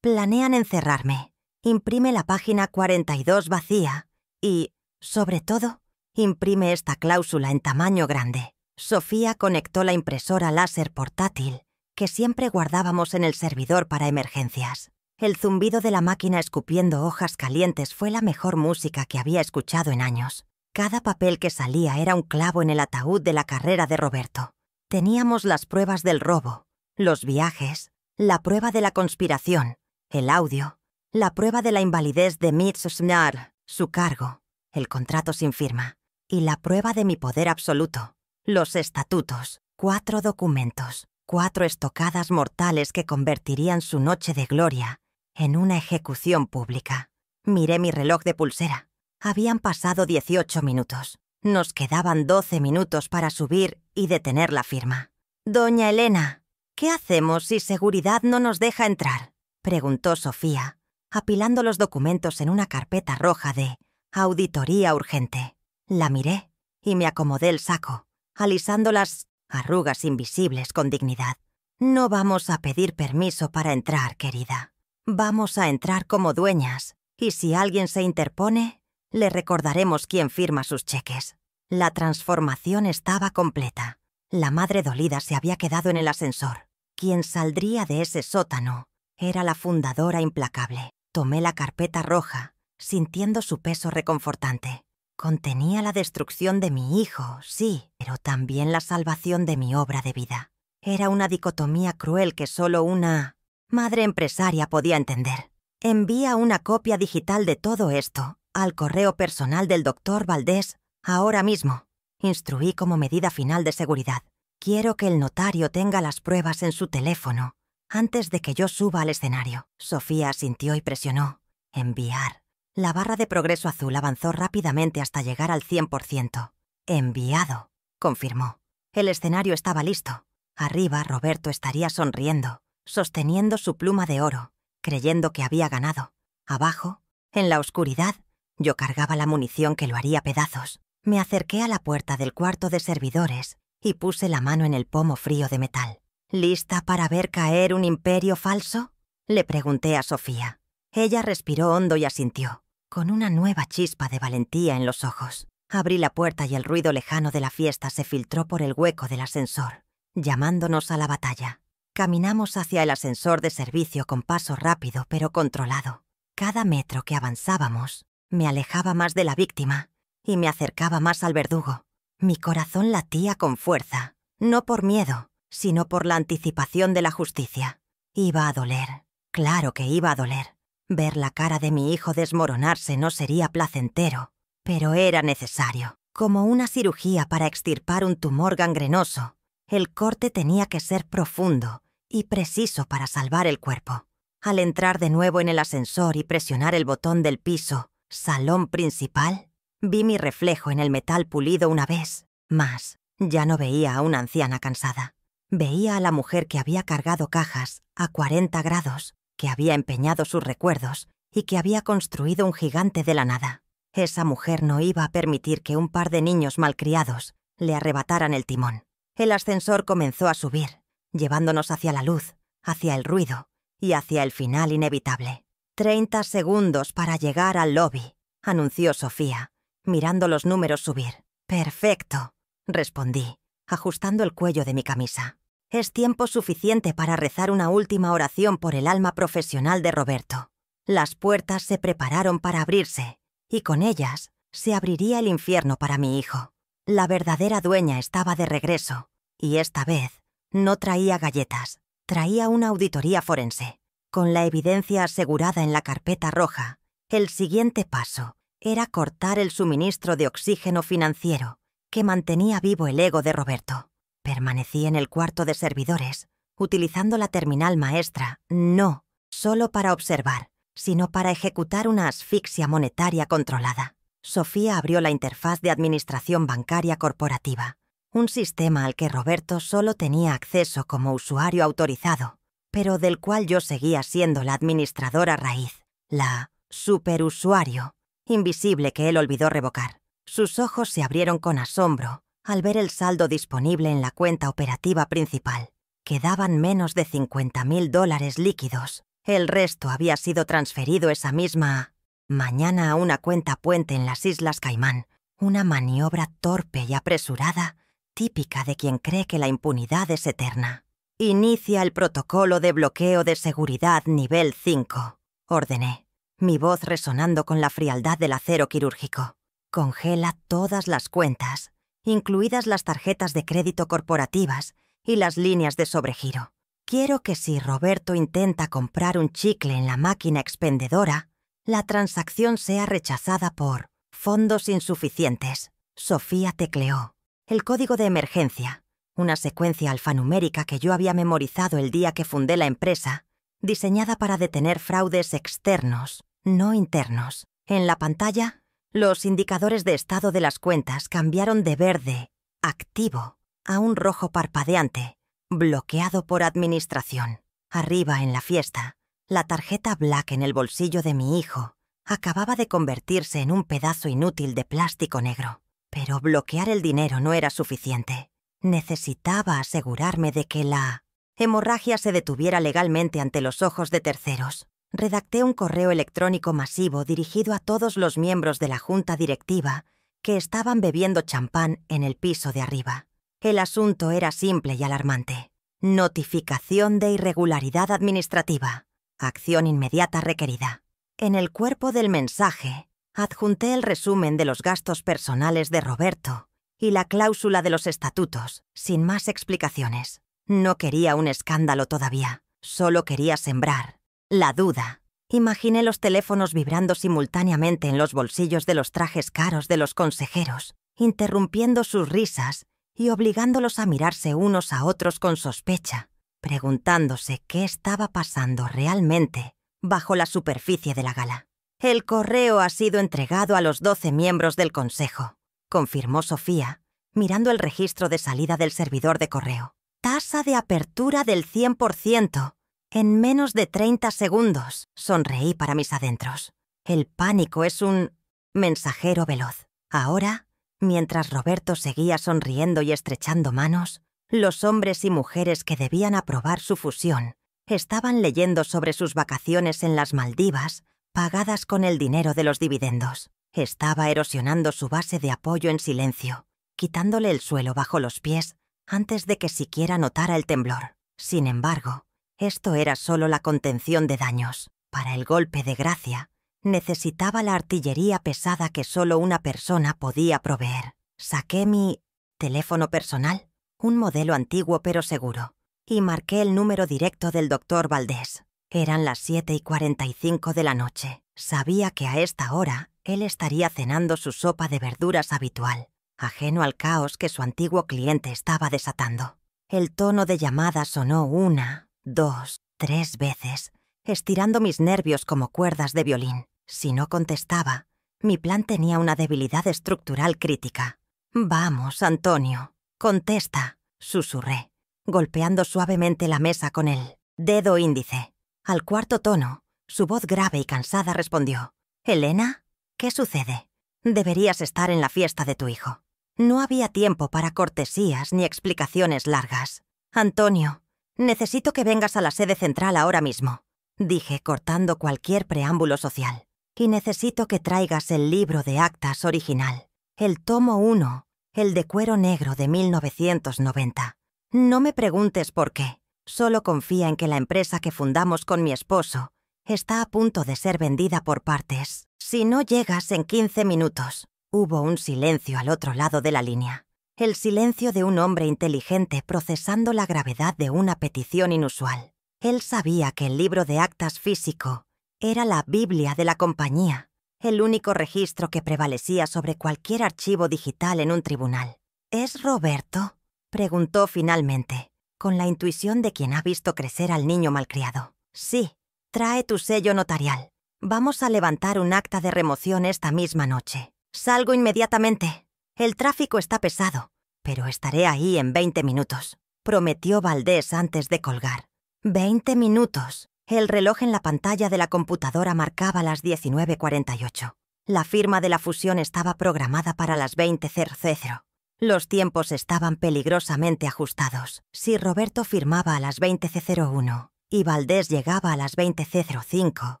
S1: planean encerrarme. Imprime la página 42 vacía. Y, sobre todo, imprime esta cláusula en tamaño grande». Sofía conectó la impresora láser portátil que siempre guardábamos en el servidor para emergencias. El zumbido de la máquina escupiendo hojas calientes fue la mejor música que había escuchado en años. Cada papel que salía era un clavo en el ataúd de la carrera de Roberto. Teníamos las pruebas del robo, los viajes, la prueba de la conspiración, el audio, la prueba de la invalidez de Mitch-Snar, su cargo, el contrato sin firma, y la prueba de mi poder absoluto, los estatutos, 4 documentos, 4 estocadas mortales que convertirían su noche de gloria en una ejecución pública. Miré mi reloj de pulsera. Habían pasado 18 minutos. Nos quedaban 12 minutos para subir y detener la firma. «Doña Elena, ¿qué hacemos si seguridad no nos deja entrar?», preguntó Sofía, apilando los documentos en una carpeta roja de «Auditoría urgente». La miré y me acomodé el saco, alisando las arrugas invisibles con dignidad. «No vamos a pedir permiso para entrar, querida. Vamos a entrar como dueñas, y si alguien se interpone, le recordaremos quién firma sus cheques». La transformación estaba completa. La madre dolida se había quedado en el ascensor. Quien saldría de ese sótano era la fundadora implacable. Tomé la carpeta roja, sintiendo su peso reconfortante. Contenía la destrucción de mi hijo, sí, pero también la salvación de mi obra de vida. Era una dicotomía cruel que solo una madre empresaria podía entender. «Envía una copia digital de todo esto al correo personal del Dr. Valdés ahora mismo», instruí como medida final de seguridad. «Quiero que el notario tenga las pruebas en su teléfono antes de que yo suba al escenario». Sofía asintió y presionó «Enviar». La barra de progreso azul avanzó rápidamente hasta llegar al 100%. «Enviado», confirmó. El escenario estaba listo. Arriba, Roberto estaría sonriendo, sosteniendo su pluma de oro, creyendo que había ganado. Abajo, en la oscuridad, yo cargaba la munición que lo haría pedazos. Me acerqué a la puerta del cuarto de servidores y puse la mano en el pomo frío de metal. «¿Lista para ver caer un imperio falso?», le pregunté a Sofía. Ella respiró hondo y asintió, con una nueva chispa de valentía en los ojos. Abrí la puerta y el ruido lejano de la fiesta se filtró por el hueco del ascensor, llamándonos a la batalla. Caminamos hacia el ascensor de servicio con paso rápido pero controlado. Cada metro que avanzábamos me alejaba más de la víctima y me acercaba más al verdugo. Mi corazón latía con fuerza, no por miedo, sino por la anticipación de la justicia. Iba a doler, claro que iba a doler. Ver la cara de mi hijo desmoronarse no sería placentero, pero era necesario. Como una cirugía para extirpar un tumor gangrenoso, el corte tenía que ser profundo y preciso para salvar el cuerpo. Al entrar de nuevo en el ascensor y presionar el botón del piso «Salón principal», vi mi reflejo en el metal pulido una vez más. Ya no veía a una anciana cansada. Veía a la mujer que había cargado cajas a 40 grados, que había empeñado sus recuerdos y que había construido un gigante de la nada. Esa mujer no iba a permitir que un par de niños malcriados le arrebataran el timón. El ascensor comenzó a subir, llevándonos hacia la luz, hacia el ruido y hacia el final inevitable. 30 segundos para llegar al lobby, anunció Sofía, mirando los números subir. «Perfecto», respondí, ajustando el cuello de mi camisa. «Es tiempo suficiente para rezar una última oración por el alma profesional de Roberto». Las puertas se prepararon para abrirse, y con ellas se abriría el infierno para mi hijo. La verdadera dueña estaba de regreso, y esta vez no traía galletas, traía una auditoría forense. Con la evidencia asegurada en la carpeta roja, el siguiente paso era cortar el suministro de oxígeno financiero que mantenía vivo el ego de Roberto. Permanecí en el cuarto de servidores, utilizando la terminal maestra, no solo para observar, sino para ejecutar una asfixia monetaria controlada. Sofía abrió la interfaz de administración bancaria corporativa, un sistema al que Roberto solo tenía acceso como usuario autorizado, pero del cual yo seguía siendo la administradora raíz, la superusuario, invisible que él olvidó revocar. Sus ojos se abrieron con asombro al ver el saldo disponible en la cuenta operativa principal. Quedaban menos de $50.000 líquidos. El resto había sido transferido esa misma mañana a una cuenta puente en las Islas Caimán, una maniobra torpe y apresurada, típica de quien cree que la impunidad es eterna. «Inicia el protocolo de bloqueo de seguridad nivel 5», ordené, mi voz resonando con la frialdad del acero quirúrgico. «Congela todas las cuentas, incluidas las tarjetas de crédito corporativas y las líneas de sobregiro. Quiero que si Roberto intenta comprar un chicle en la máquina expendedora, la transacción sea rechazada por fondos insuficientes». Sofía tecleó el código de emergencia, una secuencia alfanumérica que yo había memorizado el día que fundé la empresa, diseñada para detener fraudes externos, no internos. En la pantalla, los indicadores de estado de las cuentas cambiaron de verde, activo, a un rojo parpadeante, bloqueado por administración. Arriba en la fiesta, la tarjeta Black en el bolsillo de mi hijo acababa de convertirse en un pedazo inútil de plástico negro. Pero bloquear el dinero no era suficiente. Necesitaba asegurarme de que la hemorragia se detuviera legalmente ante los ojos de terceros. Redacté un correo electrónico masivo dirigido a todos los miembros de la junta directiva que estaban bebiendo champán en el piso de arriba. El asunto era simple y alarmante. Notificación de irregularidad administrativa. Acción inmediata requerida. En el cuerpo del mensaje, adjunté el resumen de los gastos personales de Roberto y la cláusula de los estatutos, sin más explicaciones. No quería un escándalo todavía, solo quería sembrar la duda. Imaginé los teléfonos vibrando simultáneamente en los bolsillos de los trajes caros de los consejeros, interrumpiendo sus risas y obligándolos a mirarse unos a otros con sospecha, preguntándose qué estaba pasando realmente bajo la superficie de la gala. «El correo ha sido entregado a los 12 miembros del consejo», confirmó Sofía, mirando el registro de salida del servidor de correo. «Tasa de apertura del 100%. En menos de 30 segundos», sonreí para mis adentros. El pánico es un mensajero veloz. Ahora, mientras Roberto seguía sonriendo y estrechando manos, los hombres y mujeres que debían aprobar su fusión estaban leyendo sobre sus vacaciones en las Maldivas, pagadas con el dinero de los dividendos. Estaba erosionando su base de apoyo en silencio, quitándole el suelo bajo los pies antes de que siquiera notara el temblor. Sin embargo, esto era solo la contención de daños. Para el golpe de gracia, necesitaba la artillería pesada que solo una persona podía proveer. Saqué mi teléfono personal, un modelo antiguo pero seguro, y marqué el número directo del Dr. Valdés. Eran las 7:45 de la noche. Sabía que a esta hora él estaría cenando su sopa de verduras habitual, ajeno al caos que su antiguo cliente estaba desatando. El tono de llamada sonó 1, 2, 3 veces, estirando mis nervios como cuerdas de violín. Si no contestaba, mi plan tenía una debilidad estructural crítica. «Vamos, Antonio, contesta», susurré, golpeando suavemente la mesa con el dedo índice. Al cuarto tono, su voz grave y cansada respondió: «¿Elena? ¿Qué sucede? Deberías estar en la fiesta de tu hijo». No había tiempo para cortesías ni explicaciones largas. «Antonio, necesito que vengas a la sede central ahora mismo», dije cortando cualquier preámbulo social. «Y necesito que traigas el libro de actas original, el tomo 1, el de cuero negro de 1990. No me preguntes por qué. Solo confía en que la empresa que fundamos con mi esposo está a punto de ser vendida por partes. Si no llegas en 15 minutos». Hubo un silencio al otro lado de la línea. El silencio de un hombre inteligente procesando la gravedad de una petición inusual. Él sabía que el libro de actas físico era la Biblia de la compañía, el único registro que prevalecía sobre cualquier archivo digital en un tribunal. «¿Es Roberto?», preguntó finalmente, con la intuición de quien ha visto crecer al niño malcriado. «Sí, trae tu sello notarial». Vamos a levantar un acta de remoción esta misma noche. Salgo inmediatamente. El tráfico está pesado, pero estaré ahí en 20 minutos, prometió Valdés antes de colgar. 20 minutos. El reloj en la pantalla de la computadora marcaba las 19:48. La firma de la fusión estaba programada para las 20:00. Los tiempos estaban peligrosamente ajustados. Si Roberto firmaba a las 20:01 y Valdés llegaba a las 20:05,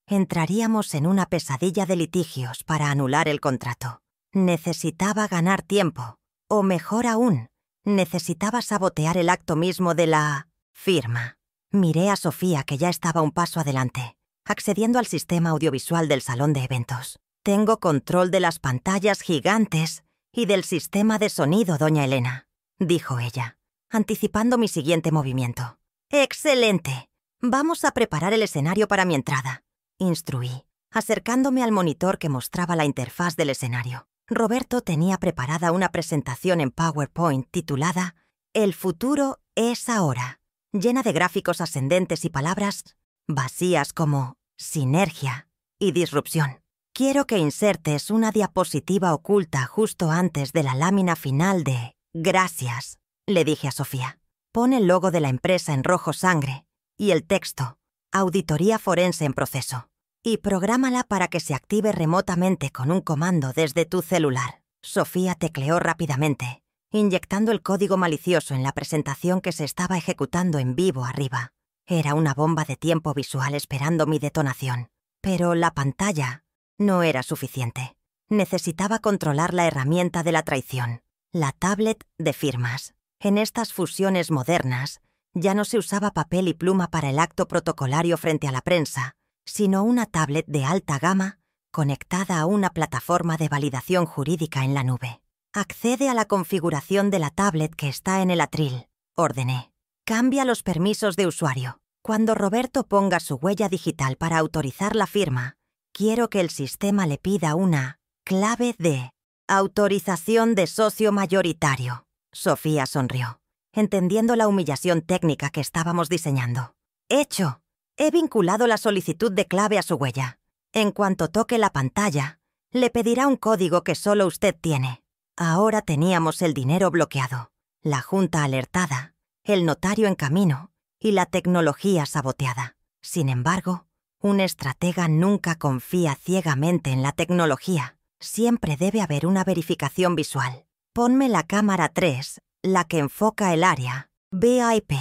S1: entraríamos en una pesadilla de litigios para anular el contrato. Necesitaba ganar tiempo, o mejor aún, necesitaba sabotear el acto mismo de la firma. Miré a Sofía, que ya estaba un paso adelante, accediendo al sistema audiovisual del salón de eventos. Tengo control de las pantallas gigantes y del sistema de sonido, doña Elena, dijo ella, anticipando mi siguiente movimiento. ¡Excelente! Vamos a preparar el escenario para mi entrada, instruí, acercándome al monitor que mostraba la interfaz del escenario. Roberto tenía preparada una presentación en PowerPoint titulada «El futuro es ahora», llena de gráficos ascendentes y palabras vacías como sinergia y disrupción. Quiero que insertes una diapositiva oculta justo antes de la lámina final de «Gracias», le dije a Sofía. Pon el logo de la empresa en rojo sangre y el texto «Auditoría forense en proceso». Y prográmala para que se active remotamente con un comando desde tu celular. Sofía tecleó rápidamente, inyectando el código malicioso en la presentación que se estaba ejecutando en vivo arriba. Era una bomba de tiempo visual esperando mi detonación. Pero la pantalla no era suficiente. Necesitaba controlar la herramienta de la traición, la tablet de firmas. En estas fusiones modernas, ya no se usaba papel y pluma para el acto protocolario frente a la prensa, sino una tablet de alta gama conectada a una plataforma de validación jurídica en la nube. Accede a la configuración de la tablet que está en el atril, ordené. Cambia los permisos de usuario. Cuando Roberto ponga su huella digital para autorizar la firma, quiero que el sistema le pida una clave de autorización de socio mayoritario. Sofía sonrió, entendiendo la humillación técnica que estábamos diseñando. ¡Hecho! He vinculado la solicitud de clave a su huella. En cuanto toque la pantalla, le pedirá un código que solo usted tiene. Ahora teníamos el dinero bloqueado, la junta alertada, el notario en camino y la tecnología saboteada. Sin embargo, un estratega nunca confía ciegamente en la tecnología. Siempre debe haber una verificación visual. Ponme la cámara 3, la que enfoca el área. VIP,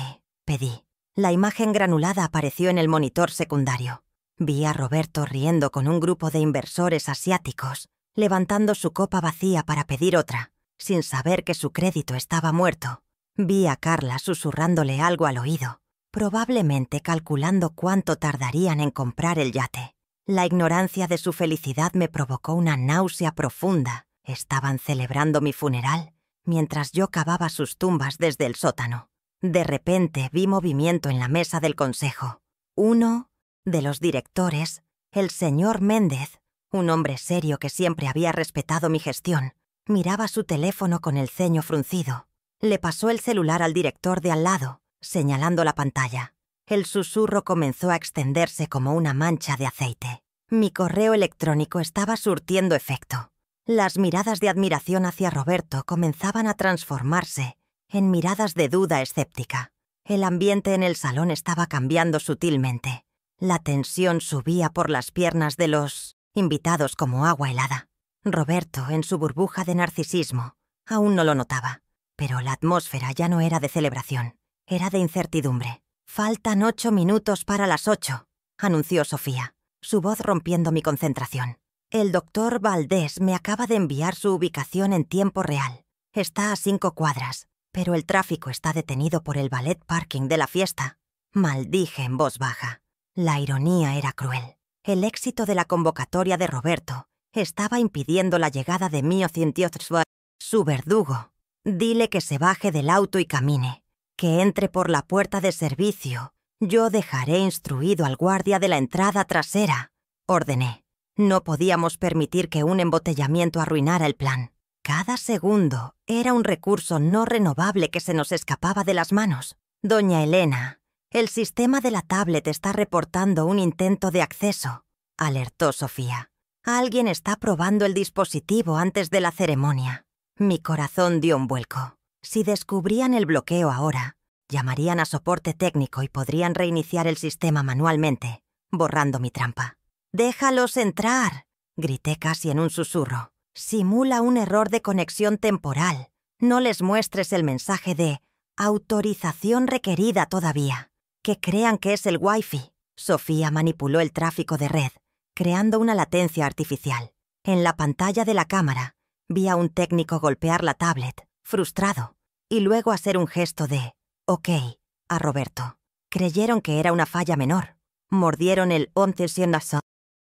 S1: pedí. La imagen granulada apareció en el monitor secundario. Vi a Roberto riendo con un grupo de inversores asiáticos, levantando su copa vacía para pedir otra, sin saber que su crédito estaba muerto. Vi a Carla susurrándole algo al oído, probablemente calculando cuánto tardarían en comprar el yate. La ignorancia de su felicidad me provocó una náusea profunda. Estaban celebrando mi funeral, mientras yo cavaba sus tumbas desde el sótano. De repente vi movimiento en la mesa del consejo. Uno de los directores, el señor Méndez, un hombre serio que siempre había respetado mi gestión, miraba su teléfono con el ceño fruncido. Le pasó el celular al director de al lado, señalando la pantalla. El susurro comenzó a extenderse como una mancha de aceite. Mi correo electrónico estaba surtiendo efecto. Las miradas de admiración hacia Roberto comenzaban a transformarse en miradas de duda escéptica. El ambiente en el salón estaba cambiando sutilmente. La tensión subía por las piernas de los invitados como agua helada. Roberto, en su burbuja de narcisismo, aún no lo notaba. Pero la atmósfera ya no era de celebración, era de incertidumbre. «Faltan 8 minutos para las 8», anunció Sofía, su voz rompiendo mi concentración. «El doctor Valdés me acaba de enviar su ubicación en tiempo real. Está a 5 cuadras. Pero el tráfico está detenido por el ballet parking de la fiesta», maldije en voz baja. La ironía era cruel. El éxito de la convocatoria de Roberto estaba impidiendo la llegada de Mio Cientiotrsva, su verdugo. «Dile que se baje del auto y camine, que entre por la puerta de servicio. Yo dejaré instruido al guardia de la entrada trasera», ordené. No podíamos permitir que un embotellamiento arruinara el plan. Cada segundo era un recurso no renovable que se nos escapaba de las manos. «Doña Elena, el sistema de la tablet está reportando un intento de acceso». alertó Sofía. Alguien está probando el dispositivo antes de la ceremonia. Mi corazón dio un vuelco. Si descubrían el bloqueo ahora, llamarían a soporte técnico y podrían reiniciar el sistema manualmente, borrando mi trampa. «¡Déjalos entrar!», grité casi en un susurro. «Simula un error de conexión temporal. No les muestres el mensaje de autorización requerida todavía. Que crean que es el Wi-Fi». Sofía manipuló el tráfico de red, creando una latencia artificial. En la pantalla de la cámara, vi a un técnico golpear la tablet, frustrado, y luego hacer un gesto de «OK» a Roberto. Creyeron que era una falla menor. Mordieron el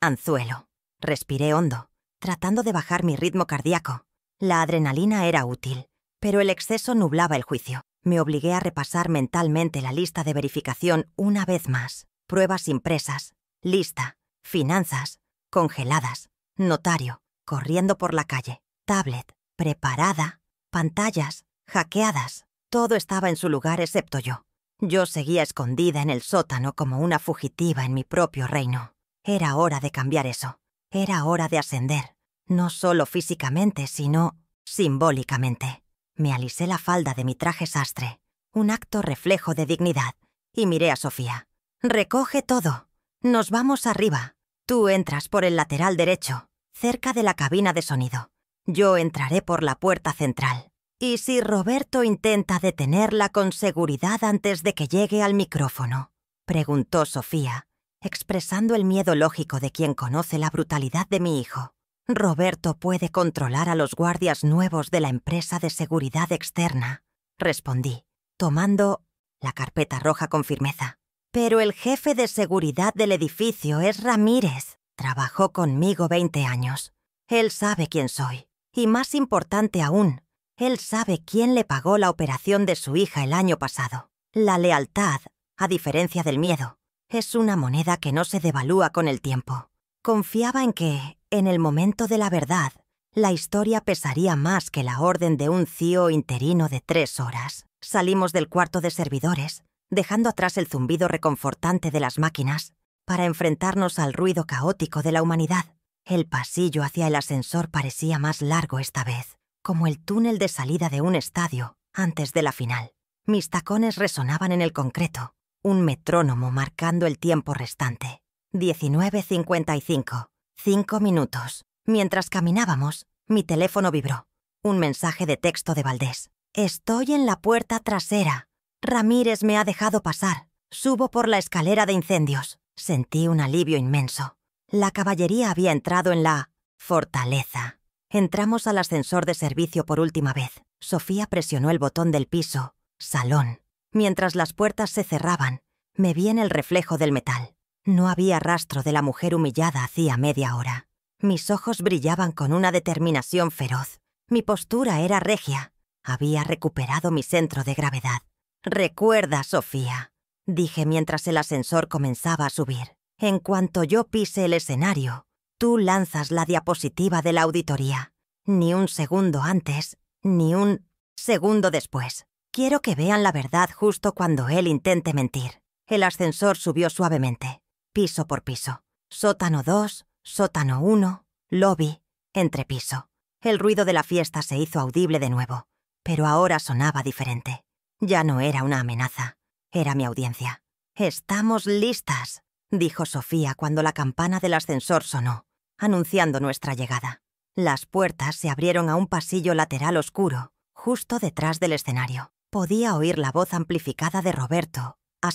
S1: anzuelo. Respiré hondo, tratando de bajar mi ritmo cardíaco. La adrenalina era útil, pero el exceso nublaba el juicio. Me obligué a repasar mentalmente la lista de verificación una vez más. Pruebas impresas, lista, finanzas, congeladas, notario, corriendo por la calle, tablet, preparada, pantallas, hackeadas. Todo estaba en su lugar excepto yo. Yo seguía escondida en el sótano como una fugitiva en mi propio reino. Era hora de cambiar eso. Era hora de ascender, no solo físicamente, sino simbólicamente. Me alisé la falda de mi traje sastre, un acto reflejo de dignidad, y miré a Sofía. «Recoge todo. Nos vamos arriba. Tú entras por el lateral derecho, cerca de la cabina de sonido. Yo entraré por la puerta central. ¿Y si Roberto intenta detenerla con seguridad antes de que llegue al micrófono?», preguntó Sofía, expresando el miedo lógico de quien conoce la brutalidad de mi hijo. «Roberto puede controlar a los guardias nuevos de la empresa de seguridad externa», respondí, tomando la carpeta roja con firmeza. «Pero el jefe de seguridad del edificio es Ramírez. Trabajó conmigo 20 años. Él sabe quién soy. Y más importante aún, él sabe quién le pagó la operación de su hija el año pasado. La lealtad, a diferencia del miedo, es una moneda que no se devalúa con el tiempo. Confiaba en que, en el momento de la verdad, la historia pesaría más que la orden de un CEO interino de 3 horas. Salimos del cuarto de servidores, dejando atrás el zumbido reconfortante de las máquinas, para enfrentarnos al ruido caótico de la humanidad. El pasillo hacia el ascensor parecía más largo esta vez, como el túnel de salida de un estadio antes de la final. Mis tacones resonaban en el concreto, un metrónomo marcando el tiempo restante. 19:55. 5 minutos. Mientras caminábamos, mi teléfono vibró. Un mensaje de texto de Valdés. «Estoy en la puerta trasera. Ramírez me ha dejado pasar. Subo por la escalera de incendios». Sentí un alivio inmenso. La caballería había entrado en la fortaleza. Entramos al ascensor de servicio por última vez. Sofía presionó el botón del piso, salón. Mientras las puertas se cerraban, me vi en el reflejo del metal. No había rastro de la mujer humillada hacía media hora. Mis ojos brillaban con una determinación feroz. Mi postura era regia. Había recuperado mi centro de gravedad. «Recuerda, Sofía», dije mientras el ascensor comenzaba a subir. «En cuanto yo pise el escenario, tú lanzas la diapositiva de la auditoría. Ni un segundo antes, ni un segundo después. Quiero que vean la verdad justo cuando él intente mentir». El ascensor subió suavemente, piso por piso. Sótano 2, sótano 1, lobby, entrepiso. El ruido de la fiesta se hizo audible de nuevo, pero ahora sonaba diferente. Ya no era una amenaza, era mi audiencia. «Estamos listas», dijo Sofía cuando la campana del ascensor sonó, anunciando nuestra llegada. Las puertas se abrieron a un pasillo lateral oscuro, justo detrás del escenario. Podía oír la voz amplificada de Roberto, a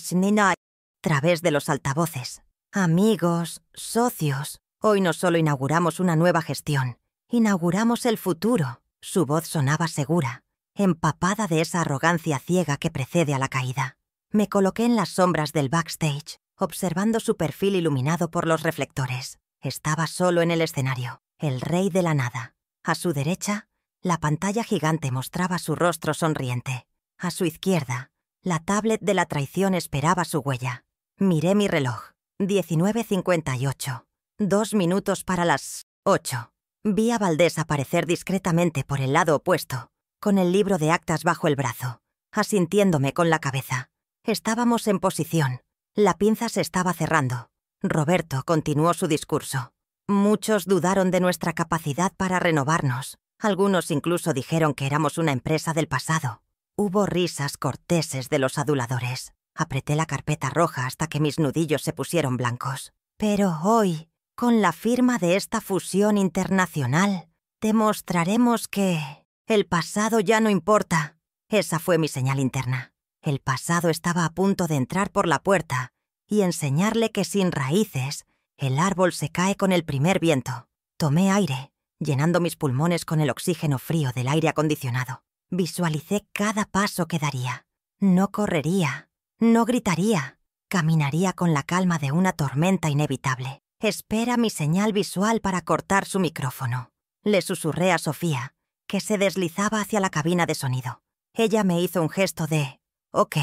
S1: través de los altavoces. «Amigos, socios, hoy no solo inauguramos una nueva gestión, inauguramos el futuro». Su voz sonaba segura, empapada de esa arrogancia ciega que precede a la caída. Me coloqué en las sombras del backstage, observando su perfil iluminado por los reflectores. Estaba solo en el escenario, el rey de la nada. A su derecha, la pantalla gigante mostraba su rostro sonriente. A su izquierda, la tablet de la traición esperaba su huella. Miré mi reloj. 19:58. 2 minutos para las 8. Vi a Valdés aparecer discretamente por el lado opuesto, con el libro de actas bajo el brazo, asintiéndome con la cabeza. Estábamos en posición. La pinza se estaba cerrando. Roberto continuó su discurso. Muchos dudaron de nuestra capacidad para renovarnos. Algunos incluso dijeron que éramos una empresa del pasado. Hubo risas corteses de los aduladores. Apreté la carpeta roja hasta que mis nudillos se pusieron blancos. Pero hoy, con la firma de esta fusión internacional, demostraremos que el pasado ya no importa. Esa fue mi señal interna. El pasado estaba a punto de entrar por la puerta y enseñarle que sin raíces, el árbol se cae con el primer viento. Tomé aire, llenando mis pulmones con el oxígeno frío del aire acondicionado. Visualicé cada paso que daría. No correría, no gritaría. Caminaría con la calma de una tormenta inevitable. Espera mi señal visual para cortar su micrófono. Le susurré a Sofía, que se deslizaba hacia la cabina de sonido. Ella me hizo un gesto de «ok»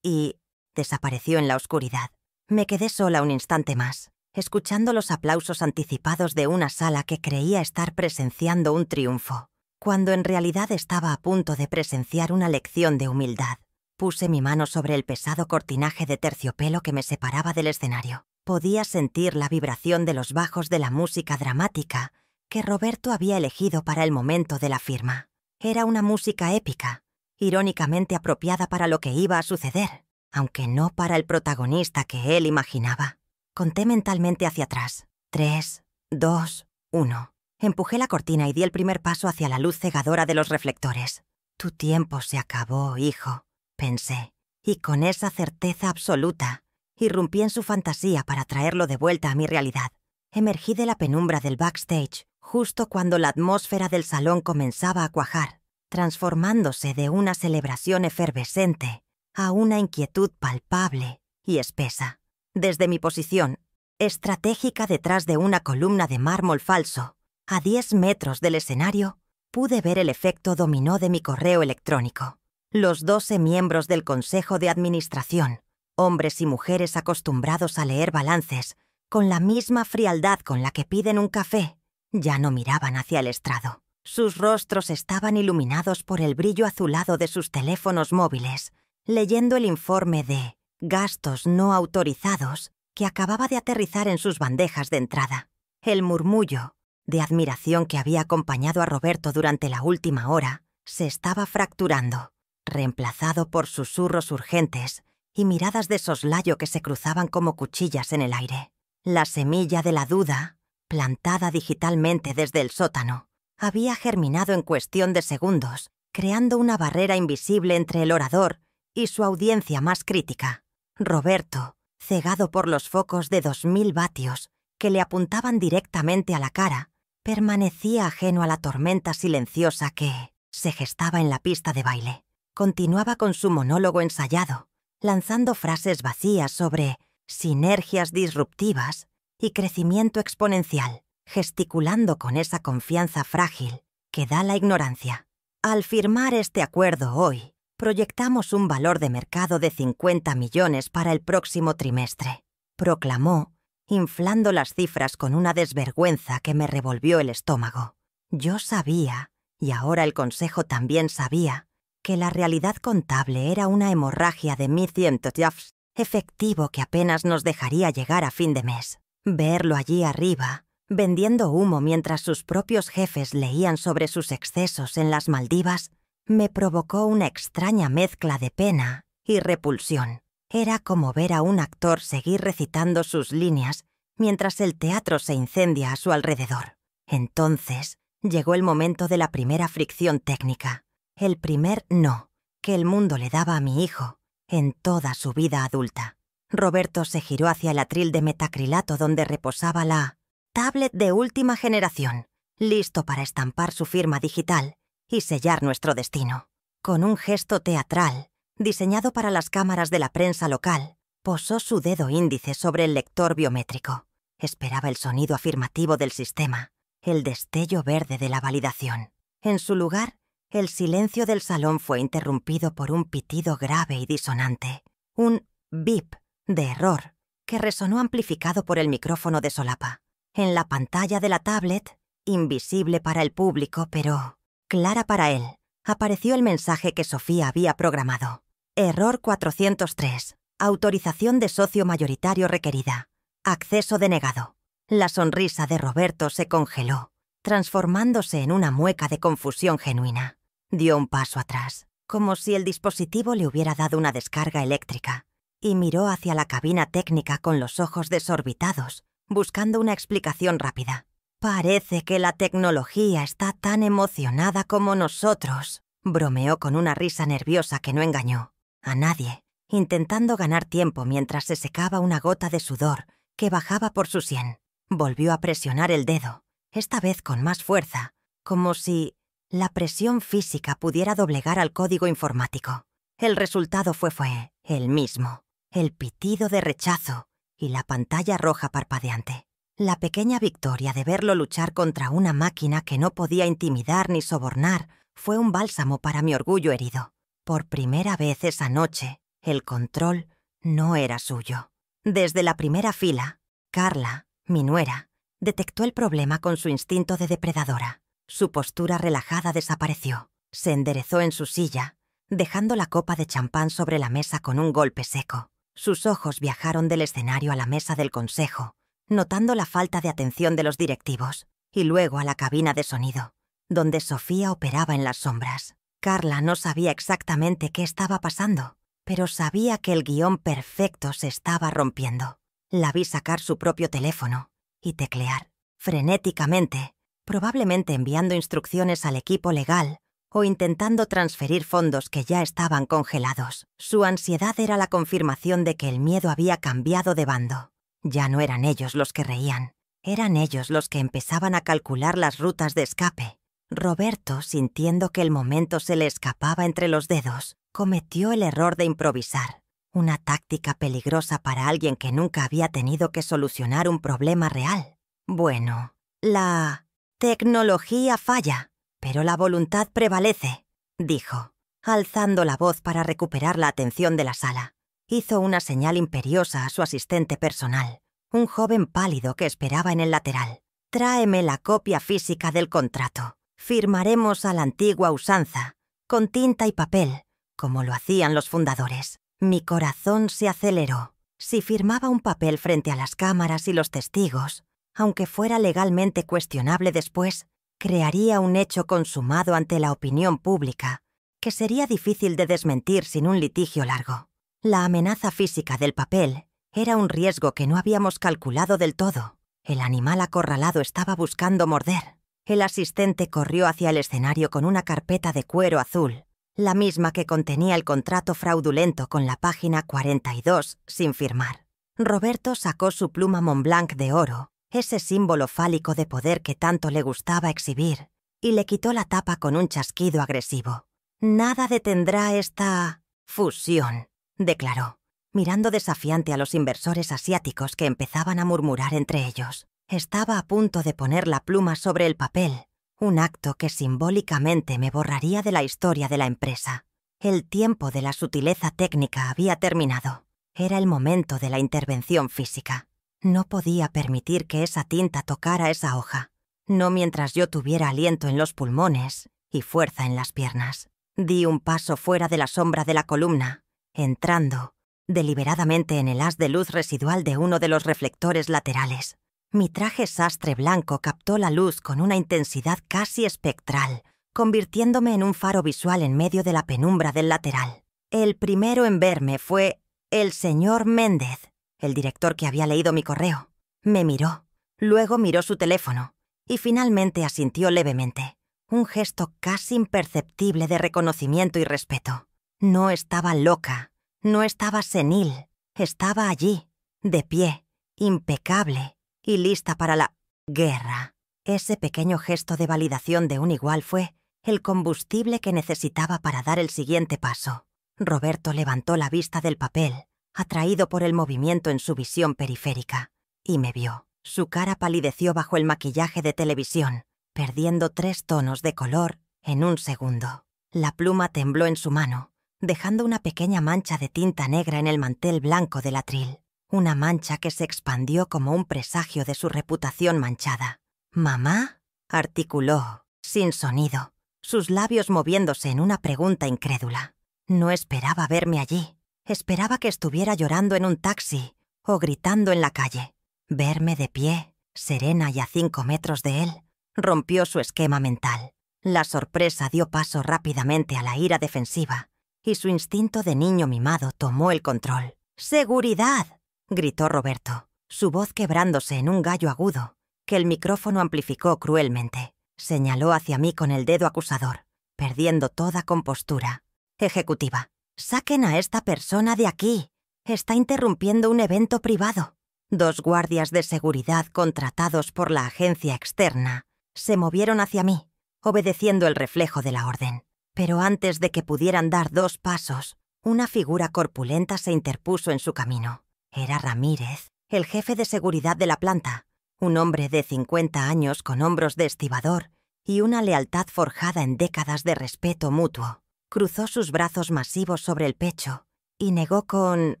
S1: y desapareció en la oscuridad. Me quedé sola un instante más, escuchando los aplausos anticipados de una sala que creía estar presenciando un triunfo, cuando en realidad estaba a punto de presenciar una lección de humildad. Puse mi mano sobre el pesado cortinaje de terciopelo que me separaba del escenario. Podía sentir la vibración de los bajos de la música dramática que Roberto había elegido para el momento de la firma. Era una música épica, irónicamente apropiada para lo que iba a suceder, aunque no para el protagonista que él imaginaba. Conté mentalmente hacia atrás. 3, 2, 1. Empujé la cortina y di el primer paso hacia la luz cegadora de los reflectores. «Tu tiempo se acabó, hijo», pensé, y con esa certeza absoluta, irrumpí en su fantasía para traerlo de vuelta a mi realidad. Emergí de la penumbra del backstage justo cuando la atmósfera del salón comenzaba a cuajar, transformándose de una celebración efervescente a una inquietud palpable y espesa. Desde mi posición, estratégica detrás de una columna de mármol falso, a 10 metros del escenario, pude ver el efecto dominó de mi correo electrónico. Los 12 miembros del Consejo de Administración, hombres y mujeres acostumbrados a leer balances, con la misma frialdad con la que piden un café, ya no miraban hacia el estrado. Sus rostros estaban iluminados por el brillo azulado de sus teléfonos móviles, leyendo el informe de gastos no autorizados que acababa de aterrizar en sus bandejas de entrada. El murmullo de admiración que había acompañado a Roberto durante la última hora se estaba fracturando, reemplazado por susurros urgentes y miradas de soslayo que se cruzaban como cuchillas en el aire. La semilla de la duda, plantada digitalmente desde el sótano, había germinado en cuestión de segundos, creando una barrera invisible entre el orador y su audiencia más crítica. Roberto, cegado por los focos de 2000 vatios que le apuntaban directamente a la cara, permanecía ajeno a la tormenta silenciosa que se gestaba en la pista de baile. Continuaba con su monólogo ensayado, lanzando frases vacías sobre sinergias disruptivas y crecimiento exponencial, gesticulando con esa confianza frágil que da la ignorancia. Al firmar este acuerdo hoy, proyectamos un valor de mercado de 50 millones para el próximo trimestre, proclamó, inflando las cifras con una desvergüenza que me revolvió el estómago. Yo sabía, y ahora el consejo también sabía, que la realidad contable era una hemorragia de $1,000,000 efectivo que apenas nos dejaría llegar a fin de mes. Verlo allí arriba, vendiendo humo mientras sus propios jefes leían sobre sus excesos en las Maldivas, me provocó una extraña mezcla de pena y repulsión. Era como ver a un actor seguir recitando sus líneas mientras el teatro se incendia a su alrededor. Entonces llegó el momento de la primera fricción técnica, el primer no que el mundo le daba a mi hijo en toda su vida adulta. Roberto se giró hacia el atril de metacrilato donde reposaba la tablet de última generación, listo para estampar su firma digital y sellar nuestro destino. Con un gesto teatral, diseñado para las cámaras de la prensa local, posó su dedo índice sobre el lector biométrico. Esperaba el sonido afirmativo del sistema, el destello verde de la validación. En su lugar, el silencio del salón fue interrumpido por un pitido grave y disonante, un bip de error que resonó amplificado por el micrófono de solapa. En la pantalla de la tablet, invisible para el público pero clara para él, apareció el mensaje que Sofía había programado. Error 403. Autorización de socio mayoritario requerida. Acceso denegado. La sonrisa de Roberto se congeló, transformándose en una mueca de confusión genuina. Dio un paso atrás, como si el dispositivo le hubiera dado una descarga eléctrica, y miró hacia la cabina técnica con los ojos desorbitados, buscando una explicación rápida. «Parece que la tecnología está tan emocionada como nosotros», bromeó con una risa nerviosa que no engañó a nadie, intentando ganar tiempo mientras se secaba una gota de sudor que bajaba por su sien. Volvió a presionar el dedo, esta vez con más fuerza, como si la presión física pudiera doblegar al código informático. El resultado fue el mismo, el pitido de rechazo y la pantalla roja parpadeante. La pequeña victoria de verlo luchar contra una máquina que no podía intimidar ni sobornar fue un bálsamo para mi orgullo herido. Por primera vez esa noche, el control no era suyo. Desde la primera fila, Carla, mi nuera, detectó el problema con su instinto de depredadora. Su postura relajada desapareció. Se enderezó en su silla, dejando la copa de champán sobre la mesa con un golpe seco. Sus ojos viajaron del escenario a la mesa del consejo, notando la falta de atención de los directivos, y luego a la cabina de sonido, donde Sofía operaba en las sombras. Carla no sabía exactamente qué estaba pasando, pero sabía que el guión perfecto se estaba rompiendo. La vi sacar su propio teléfono y teclear, frenéticamente, probablemente enviando instrucciones al equipo legal o intentando transferir fondos que ya estaban congelados. Su ansiedad era la confirmación de que el miedo había cambiado de bando. Ya no eran ellos los que reían, eran ellos los que empezaban a calcular las rutas de escape. Roberto, sintiendo que el momento se le escapaba entre los dedos, cometió el error de improvisar, una táctica peligrosa para alguien que nunca había tenido que solucionar un problema real. Bueno, la tecnología falla, pero la voluntad prevalece, dijo, alzando la voz para recuperar la atención de la sala. Hizo una señal imperiosa a su asistente personal, un joven pálido que esperaba en el lateral. «Tráeme la copia física del contrato. Firmaremos a la antigua usanza, con tinta y papel, como lo hacían los fundadores». Mi corazón se aceleró. Si firmaba un papel frente a las cámaras y los testigos, aunque fuera legalmente cuestionable después, crearía un hecho consumado ante la opinión pública, que sería difícil de desmentir sin un litigio largo. La amenaza física del papel era un riesgo que no habíamos calculado del todo. El animal acorralado estaba buscando morder. El asistente corrió hacia el escenario con una carpeta de cuero azul, la misma que contenía el contrato fraudulento con la página 42 sin firmar. Roberto sacó su pluma Montblanc de oro, ese símbolo fálico de poder que tanto le gustaba exhibir, y le quitó la tapa con un chasquido agresivo. «Nada detendrá esta fusión», declaró, mirando desafiante a los inversores asiáticos que empezaban a murmurar entre ellos. Estaba a punto de poner la pluma sobre el papel, un acto que simbólicamente me borraría de la historia de la empresa. El tiempo de la sutileza técnica había terminado. Era el momento de la intervención física. No podía permitir que esa tinta tocara esa hoja, no mientras yo tuviera aliento en los pulmones y fuerza en las piernas. Di un paso fuera de la sombra de la columna, entrando deliberadamente en el haz de luz residual de uno de los reflectores laterales. Mi traje sastre blanco captó la luz con una intensidad casi espectral, convirtiéndome en un faro visual en medio de la penumbra del lateral. El primero en verme fue el señor Méndez, el director que había leído mi correo. Me miró, luego miró su teléfono y finalmente asintió levemente, un gesto casi imperceptible de reconocimiento y respeto. No estaba loca, no estaba senil, estaba allí, de pie, impecable y lista para la guerra. Ese pequeño gesto de validación de un igual fue el combustible que necesitaba para dar el siguiente paso. Roberto levantó la vista del papel, atraído por el movimiento en su visión periférica, y me vio. Su cara palideció bajo el maquillaje de televisión, perdiendo 3 tonos de color en un segundo. La pluma tembló en su mano, dejando una pequeña mancha de tinta negra en el mantel blanco del atril. Una mancha que se expandió como un presagio de su reputación manchada. «¿Mamá?», articuló, sin sonido, sus labios moviéndose en una pregunta incrédula. No esperaba verme allí. Esperaba que estuviera llorando en un taxi o gritando en la calle. Verme de pie, serena y a 5 metros de él, rompió su esquema mental. La sorpresa dio paso rápidamente a la ira defensiva, y su instinto de niño mimado tomó el control. «¡Seguridad!», gritó Roberto, su voz quebrándose en un gallo agudo, que el micrófono amplificó cruelmente. Señaló hacia mí con el dedo acusador, perdiendo toda compostura. «Ejecutiva, saquen a esta persona de aquí. Está interrumpiendo un evento privado». 2 guardias de seguridad contratados por la agencia externa se movieron hacia mí, obedeciendo el reflejo de la orden. Pero antes de que pudieran dar 2 pasos, una figura corpulenta se interpuso en su camino. Era Ramírez, el jefe de seguridad de la planta, un hombre de 50 años con hombros de estibador y una lealtad forjada en décadas de respeto mutuo. Cruzó sus brazos masivos sobre el pecho y negó con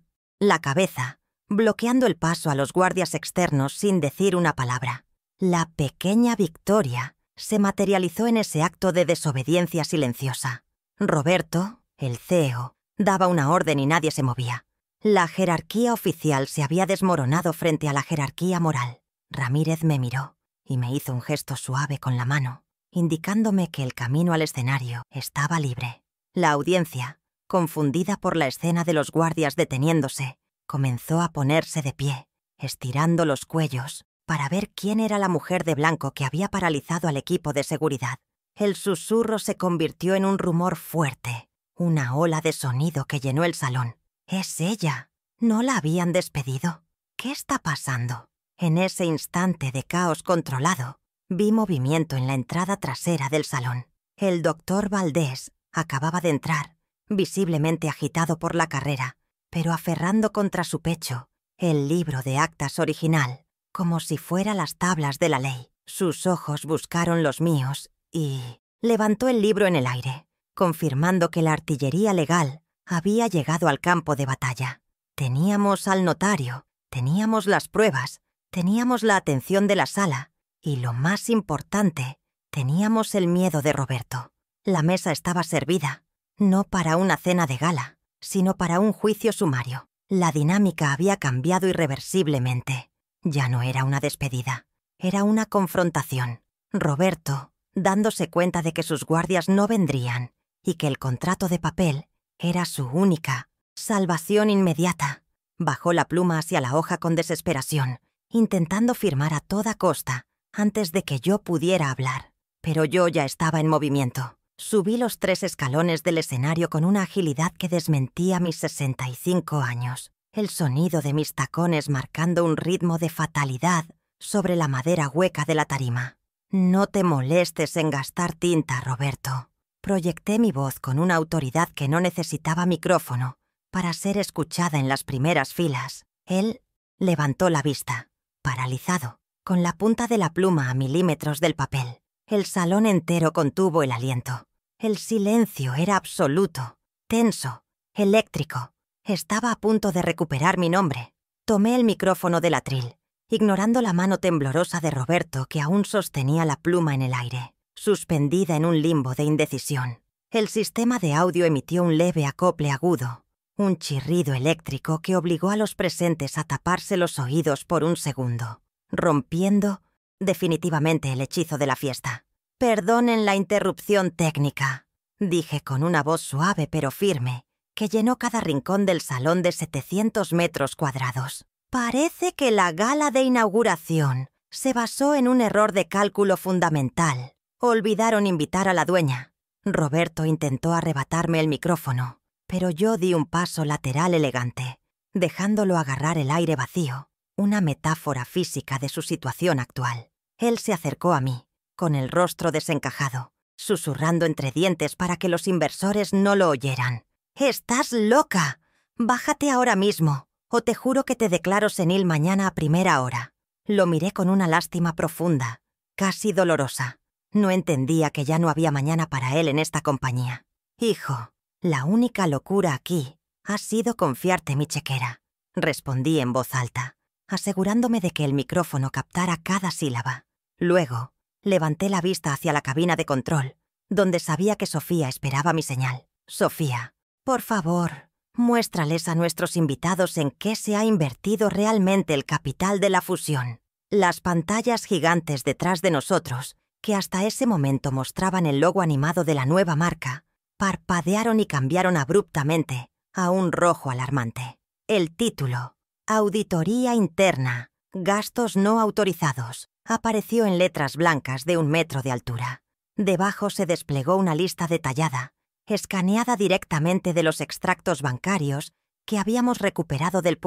S1: la cabeza, bloqueando el paso a los guardias externos sin decir una palabra. La pequeña victoria se materializó en ese acto de desobediencia silenciosa. Roberto, el CEO, daba una orden y nadie se movía. La jerarquía oficial se había desmoronado frente a la jerarquía moral. Ramírez me miró y me hizo un gesto suave con la mano, indicándome que el camino al escenario estaba libre. La audiencia, confundida por la escena de los guardias deteniéndose, comenzó a ponerse de pie, estirando los cuellos para ver quién era la mujer de blanco que había paralizado al equipo de seguridad. El susurro se convirtió en un rumor fuerte, una ola de sonido que llenó el salón. «Es ella. ¿No la habían despedido? ¿Qué está pasando?». En ese instante de caos controlado, vi movimiento en la entrada trasera del salón. El doctor Valdés acababa de entrar, visiblemente agitado por la carrera, pero aferrando contra su pecho el libro de actas original, como si fuera las tablas de la ley. Sus ojos buscaron los míos y levantó el libro en el aire, confirmando que la artillería legal había llegado al campo de batalla. Teníamos al notario, teníamos las pruebas, teníamos la atención de la sala y, lo más importante, teníamos el miedo de Roberto. La mesa estaba servida, no para una cena de gala, sino para un juicio sumario. La dinámica había cambiado irreversiblemente. Ya no era una despedida, era una confrontación. Roberto, dándose cuenta de que sus guardias no vendrían y que el contrato de papel era su única salvación inmediata, bajó la pluma hacia la hoja con desesperación, intentando firmar a toda costa antes de que yo pudiera hablar. Pero yo ya estaba en movimiento. Subí los 3 escalones del escenario con una agilidad que desmentía mis 65 años. El sonido de mis tacones marcando un ritmo de fatalidad sobre la madera hueca de la tarima. «No te molestes en gastar tinta, Roberto». Proyecté mi voz con una autoridad que no necesitaba micrófono para ser escuchada en las primeras filas. Él levantó la vista, paralizado, con la punta de la pluma a milímetros del papel. El salón entero contuvo el aliento. El silencio era absoluto, tenso, eléctrico. Estaba a punto de recuperar mi nombre. Tomé el micrófono del atril, ignorando la mano temblorosa de Roberto que aún sostenía la pluma en el aire, suspendida en un limbo de indecisión. El sistema de audio emitió un leve acople agudo, un chirrido eléctrico que obligó a los presentes a taparse los oídos por un segundo, rompiendo definitivamente el hechizo de la fiesta. «Perdonen la interrupción técnica», dije con una voz suave pero firme, que llenó cada rincón del salón de 700 metros cuadrados. «Parece que la gala de inauguración se basó en un error de cálculo fundamental. Olvidaron invitar a la dueña». Roberto intentó arrebatarme el micrófono, pero yo di un paso lateral elegante, dejándolo agarrar el aire vacío, una metáfora física de su situación actual. Él se acercó a mí, con el rostro desencajado, susurrando entre dientes para que los inversores no lo oyeran. «¡Estás loca! Bájate ahora mismo, o te juro que te declaro senil mañana a primera hora». Lo miré con una lástima profunda, casi dolorosa. No entendía que ya no había mañana para él en esta compañía. «Hijo, la única locura aquí ha sido confiarte mi chequera», respondí en voz alta, asegurándome de que el micrófono captara cada sílaba. Luego, levanté la vista hacia la cabina de control, donde sabía que Sofía esperaba mi señal. «Sofía, por favor, Muéstrales a nuestros invitados en qué se ha invertido realmente el capital de la fusión. Las pantallas gigantes detrás de nosotros, que hasta ese momento mostraban el logo animado de la nueva marca, parpadearon y cambiaron abruptamente a un rojo alarmante. El título, Auditoría Interna, Gastos no autorizados, apareció en letras blancas de 1 metro de altura. Debajo se desplegó una lista detallada, escaneada directamente de los extractos bancarios que habíamos recuperado del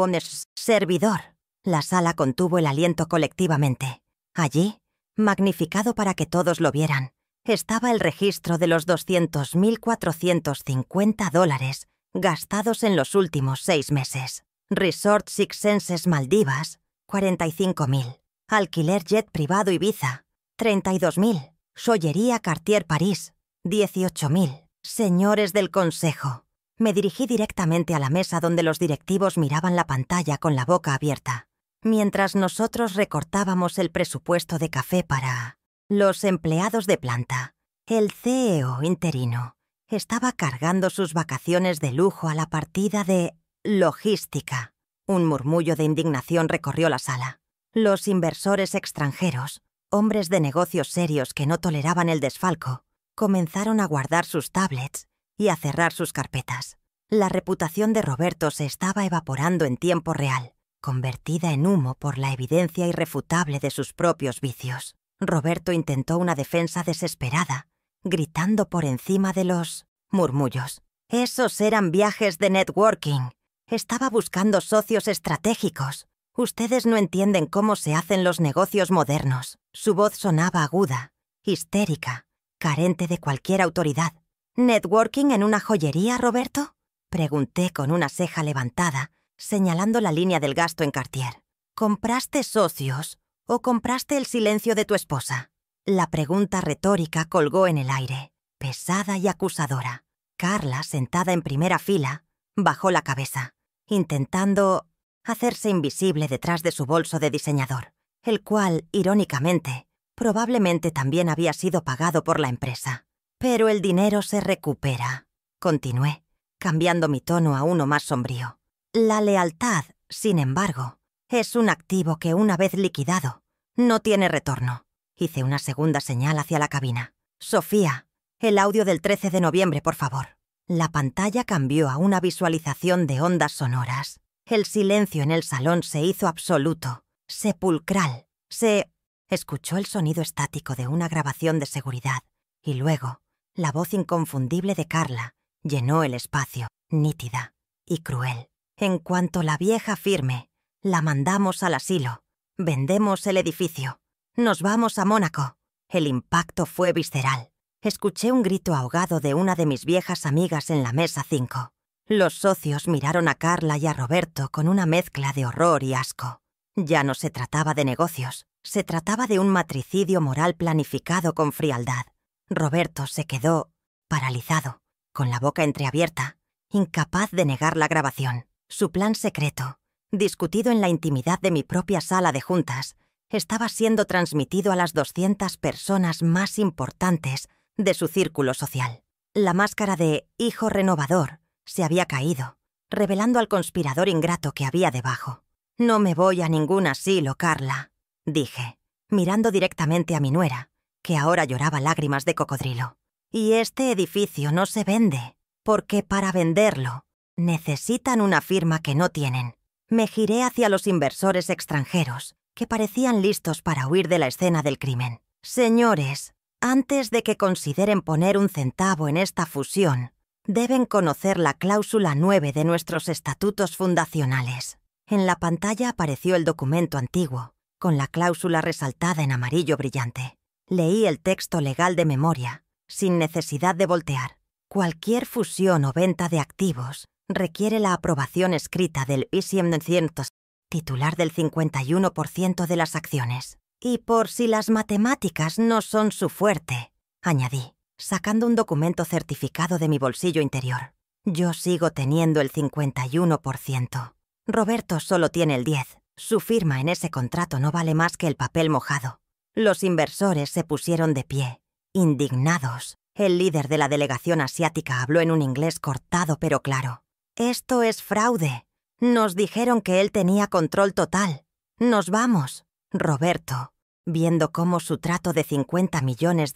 S1: servidor. La sala contuvo el aliento colectivamente. Allí, magnificado para que todos lo vieran, estaba el registro de los $200.450 gastados en los últimos 6 meses. Resort Six Senses Maldivas, 45.000. Alquiler jet privado Ibiza, 32.000. Joyería Cartier París, 18.000. Señores del Consejo. Me dirigí directamente a la mesa donde los directivos miraban la pantalla con la boca abierta, mientras nosotros recortábamos el presupuesto de café para los empleados de planta. El CEO interino estaba cargando sus vacaciones de lujo a la partida de logística. Un murmullo de indignación recorrió la sala. Los inversores extranjeros, hombres de negocios serios que no toleraban el desfalco, comenzaron a guardar sus tablets y a cerrar sus carpetas. La reputación de Roberto se estaba evaporando en tiempo real, convertida en humo por la evidencia irrefutable de sus propios vicios. Roberto intentó una defensa desesperada, gritando por encima de los murmullos. Esos eran viajes de networking. Estaba buscando socios estratégicos. Ustedes no entienden cómo se hacen los negocios modernos. Su voz sonaba aguda, histérica, carente de cualquier autoridad. ¿Networking en una joyería, Roberto?, pregunté con una ceja levantada, señalando la línea del gasto en Cartier. ¿Compraste socios o compraste el silencio de tu esposa? La pregunta retórica colgó en el aire, pesada y acusadora. Carla, sentada en primera fila, bajó la cabeza, intentando hacerse invisible detrás de su bolso de diseñador, el cual, irónicamente, probablemente también había sido pagado por la empresa. Pero el dinero se recupera, continué, cambiando mi tono a uno más sombrío. La lealtad, sin embargo, es un activo que una vez liquidado, no tiene retorno. Hice una segunda señal hacia la cabina. Sofía, el audio del 13 de noviembre, por favor. La pantalla cambió a una visualización de ondas sonoras. El silencio en el salón se hizo absoluto, sepulcral. Se escuchó el sonido estático de una grabación de seguridad, y luego, la voz inconfundible de Carla llenó el espacio, nítida y cruel. En cuanto la vieja firme, la mandamos al asilo. Vendemos el edificio. Nos vamos a Mónaco. El impacto fue visceral. Escuché un grito ahogado de una de mis viejas amigas en la mesa 5. Los socios miraron a Carla y a Roberto con una mezcla de horror y asco. Ya no se trataba de negocios, se trataba de un matricidio moral planificado con frialdad. Roberto se quedó paralizado, con la boca entreabierta, incapaz de negar la grabación. Su plan secreto, discutido en la intimidad de mi propia sala de juntas, estaba siendo transmitido a las 200 personas más importantes de su círculo social. La máscara de hijo renovador se había caído, revelando al conspirador ingrato que había debajo. «No me voy a ningún asilo, Carla», dije, mirando directamente a mi nuera, que ahora lloraba lágrimas de cocodrilo. «Y este edificio no se vende, porque para venderlo necesitan una firma que no tienen». Me giré hacia los inversores extranjeros, que parecían listos para huir de la escena del crimen. «Señores, antes de que consideren poner un centavo en esta fusión, deben conocer la cláusula 9 de nuestros estatutos fundacionales». En la pantalla apareció el documento antiguo, con la cláusula resaltada en amarillo brillante. Leí el texto legal de memoria, sin necesidad de voltear. Cualquier fusión o venta de activos requiere la aprobación escrita del vicepresidente, titular del 51% de las acciones. Y por si las matemáticas no son su fuerte, añadí, sacando un documento certificado de mi bolsillo interior. Yo sigo teniendo el 51%. Roberto solo tiene el 10%. Su firma en ese contrato no vale más que el papel mojado. Los inversores se pusieron de pie, indignados. El líder de la delegación asiática habló en un inglés cortado pero claro. Esto es fraude. Nos dijeron que él tenía control total. Nos vamos. Roberto, viendo cómo su trato de $50 millones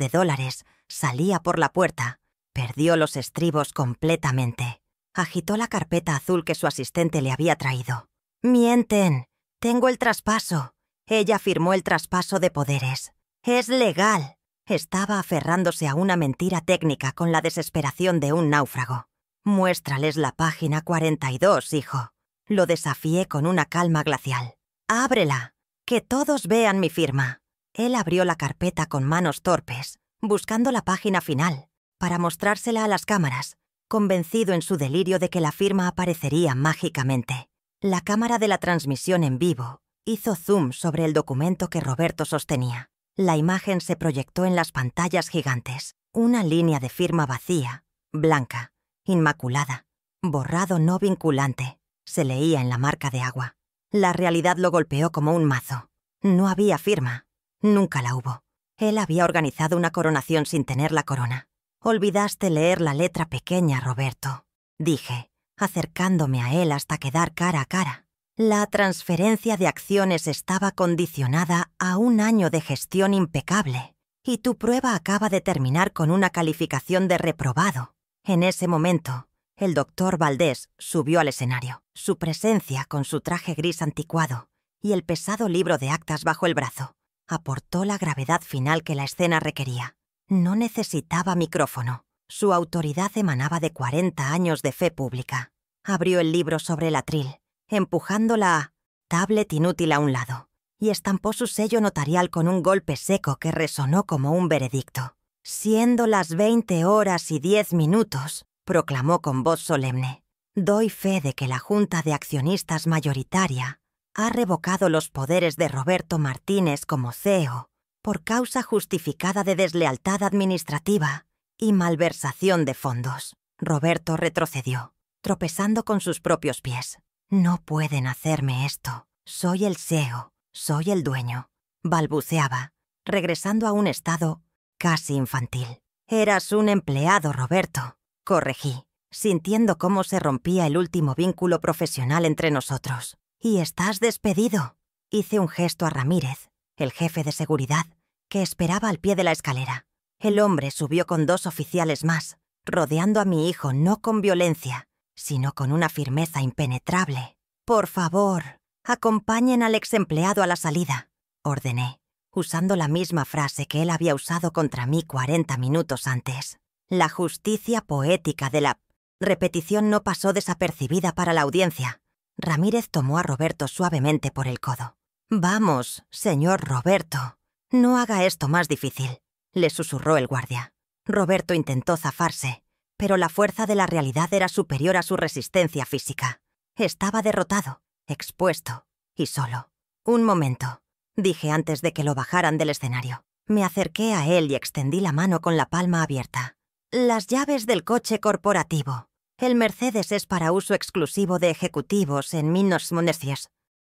S1: salía por la puerta, perdió los estribos completamente. Agitó la carpeta azul que su asistente le había traído. «Mienten. Tengo el traspaso. Ella firmó el traspaso de poderes. Es legal». Estaba aferrándose a una mentira técnica con la desesperación de un náufrago. «Muéstrales la página 42, hijo». Lo desafié con una calma glacial. «Ábrela. Que todos vean mi firma». Él abrió la carpeta con manos torpes, buscando la página final, para mostrársela a las cámaras, convencido en su delirio de que la firma aparecería mágicamente. La cámara de la transmisión en vivo hizo zoom sobre el documento que Roberto sostenía. La imagen se proyectó en las pantallas gigantes. Una línea de firma vacía, blanca, inmaculada, borrado no vinculante. Se leía en la marca de agua. La realidad lo golpeó como un mazo. No había firma. Nunca la hubo. Él había organizado una coronación sin tener la corona. «Olvidaste leer la letra pequeña, Roberto», dije, acercándome a él hasta quedar cara a cara. La transferencia de acciones estaba condicionada a un año de gestión impecable, y tu prueba acaba de terminar con una calificación de reprobado. En ese momento, el doctor Valdés subió al escenario. Su presencia, con su traje gris anticuado y el pesado libro de actas bajo el brazo, aportó la gravedad final que la escena requería. No necesitaba micrófono. Su autoridad emanaba de 40 años de fe pública. Abrió el libro sobre el atril, empujando la tablet inútil a un lado, y estampó su sello notarial con un golpe seco que resonó como un veredicto. «Siendo las 20:10», proclamó con voz solemne, «doy fe de que la Junta de Accionistas Mayoritaria ha revocado los poderes de Roberto Martínez como CEO por causa justificada de deslealtad administrativa y malversación de fondos». Roberto retrocedió, tropezando con sus propios pies. «No pueden hacerme esto. Soy el CEO, soy el dueño», balbuceaba, regresando a un estado casi infantil. «Eras un empleado, Roberto», corregí, sintiendo cómo se rompía el último vínculo profesional entre nosotros. «Y estás despedido». Hice un gesto a Ramírez, el jefe de seguridad, que esperaba al pie de la escalera. El hombre subió con 2 oficiales más, rodeando a mi hijo no con violencia, sino con una firmeza impenetrable. «Por favor, acompañen al exempleado a la salida», ordené, usando la misma frase que él había usado contra mí 40 minutos antes. La justicia poética de la repetición no pasó desapercibida para la audiencia. Ramírez tomó a Roberto suavemente por el codo. «Vamos, señor Roberto, no haga esto más difícil», le susurró el guardia. Roberto intentó zafarse, pero la fuerza de la realidad era superior a su resistencia física. Estaba derrotado, expuesto y solo. «Un momento», dije antes de que lo bajaran del escenario. Me acerqué a él y extendí la mano con la palma abierta. «Las llaves del coche corporativo. El Mercedes es para uso exclusivo de ejecutivos en Minos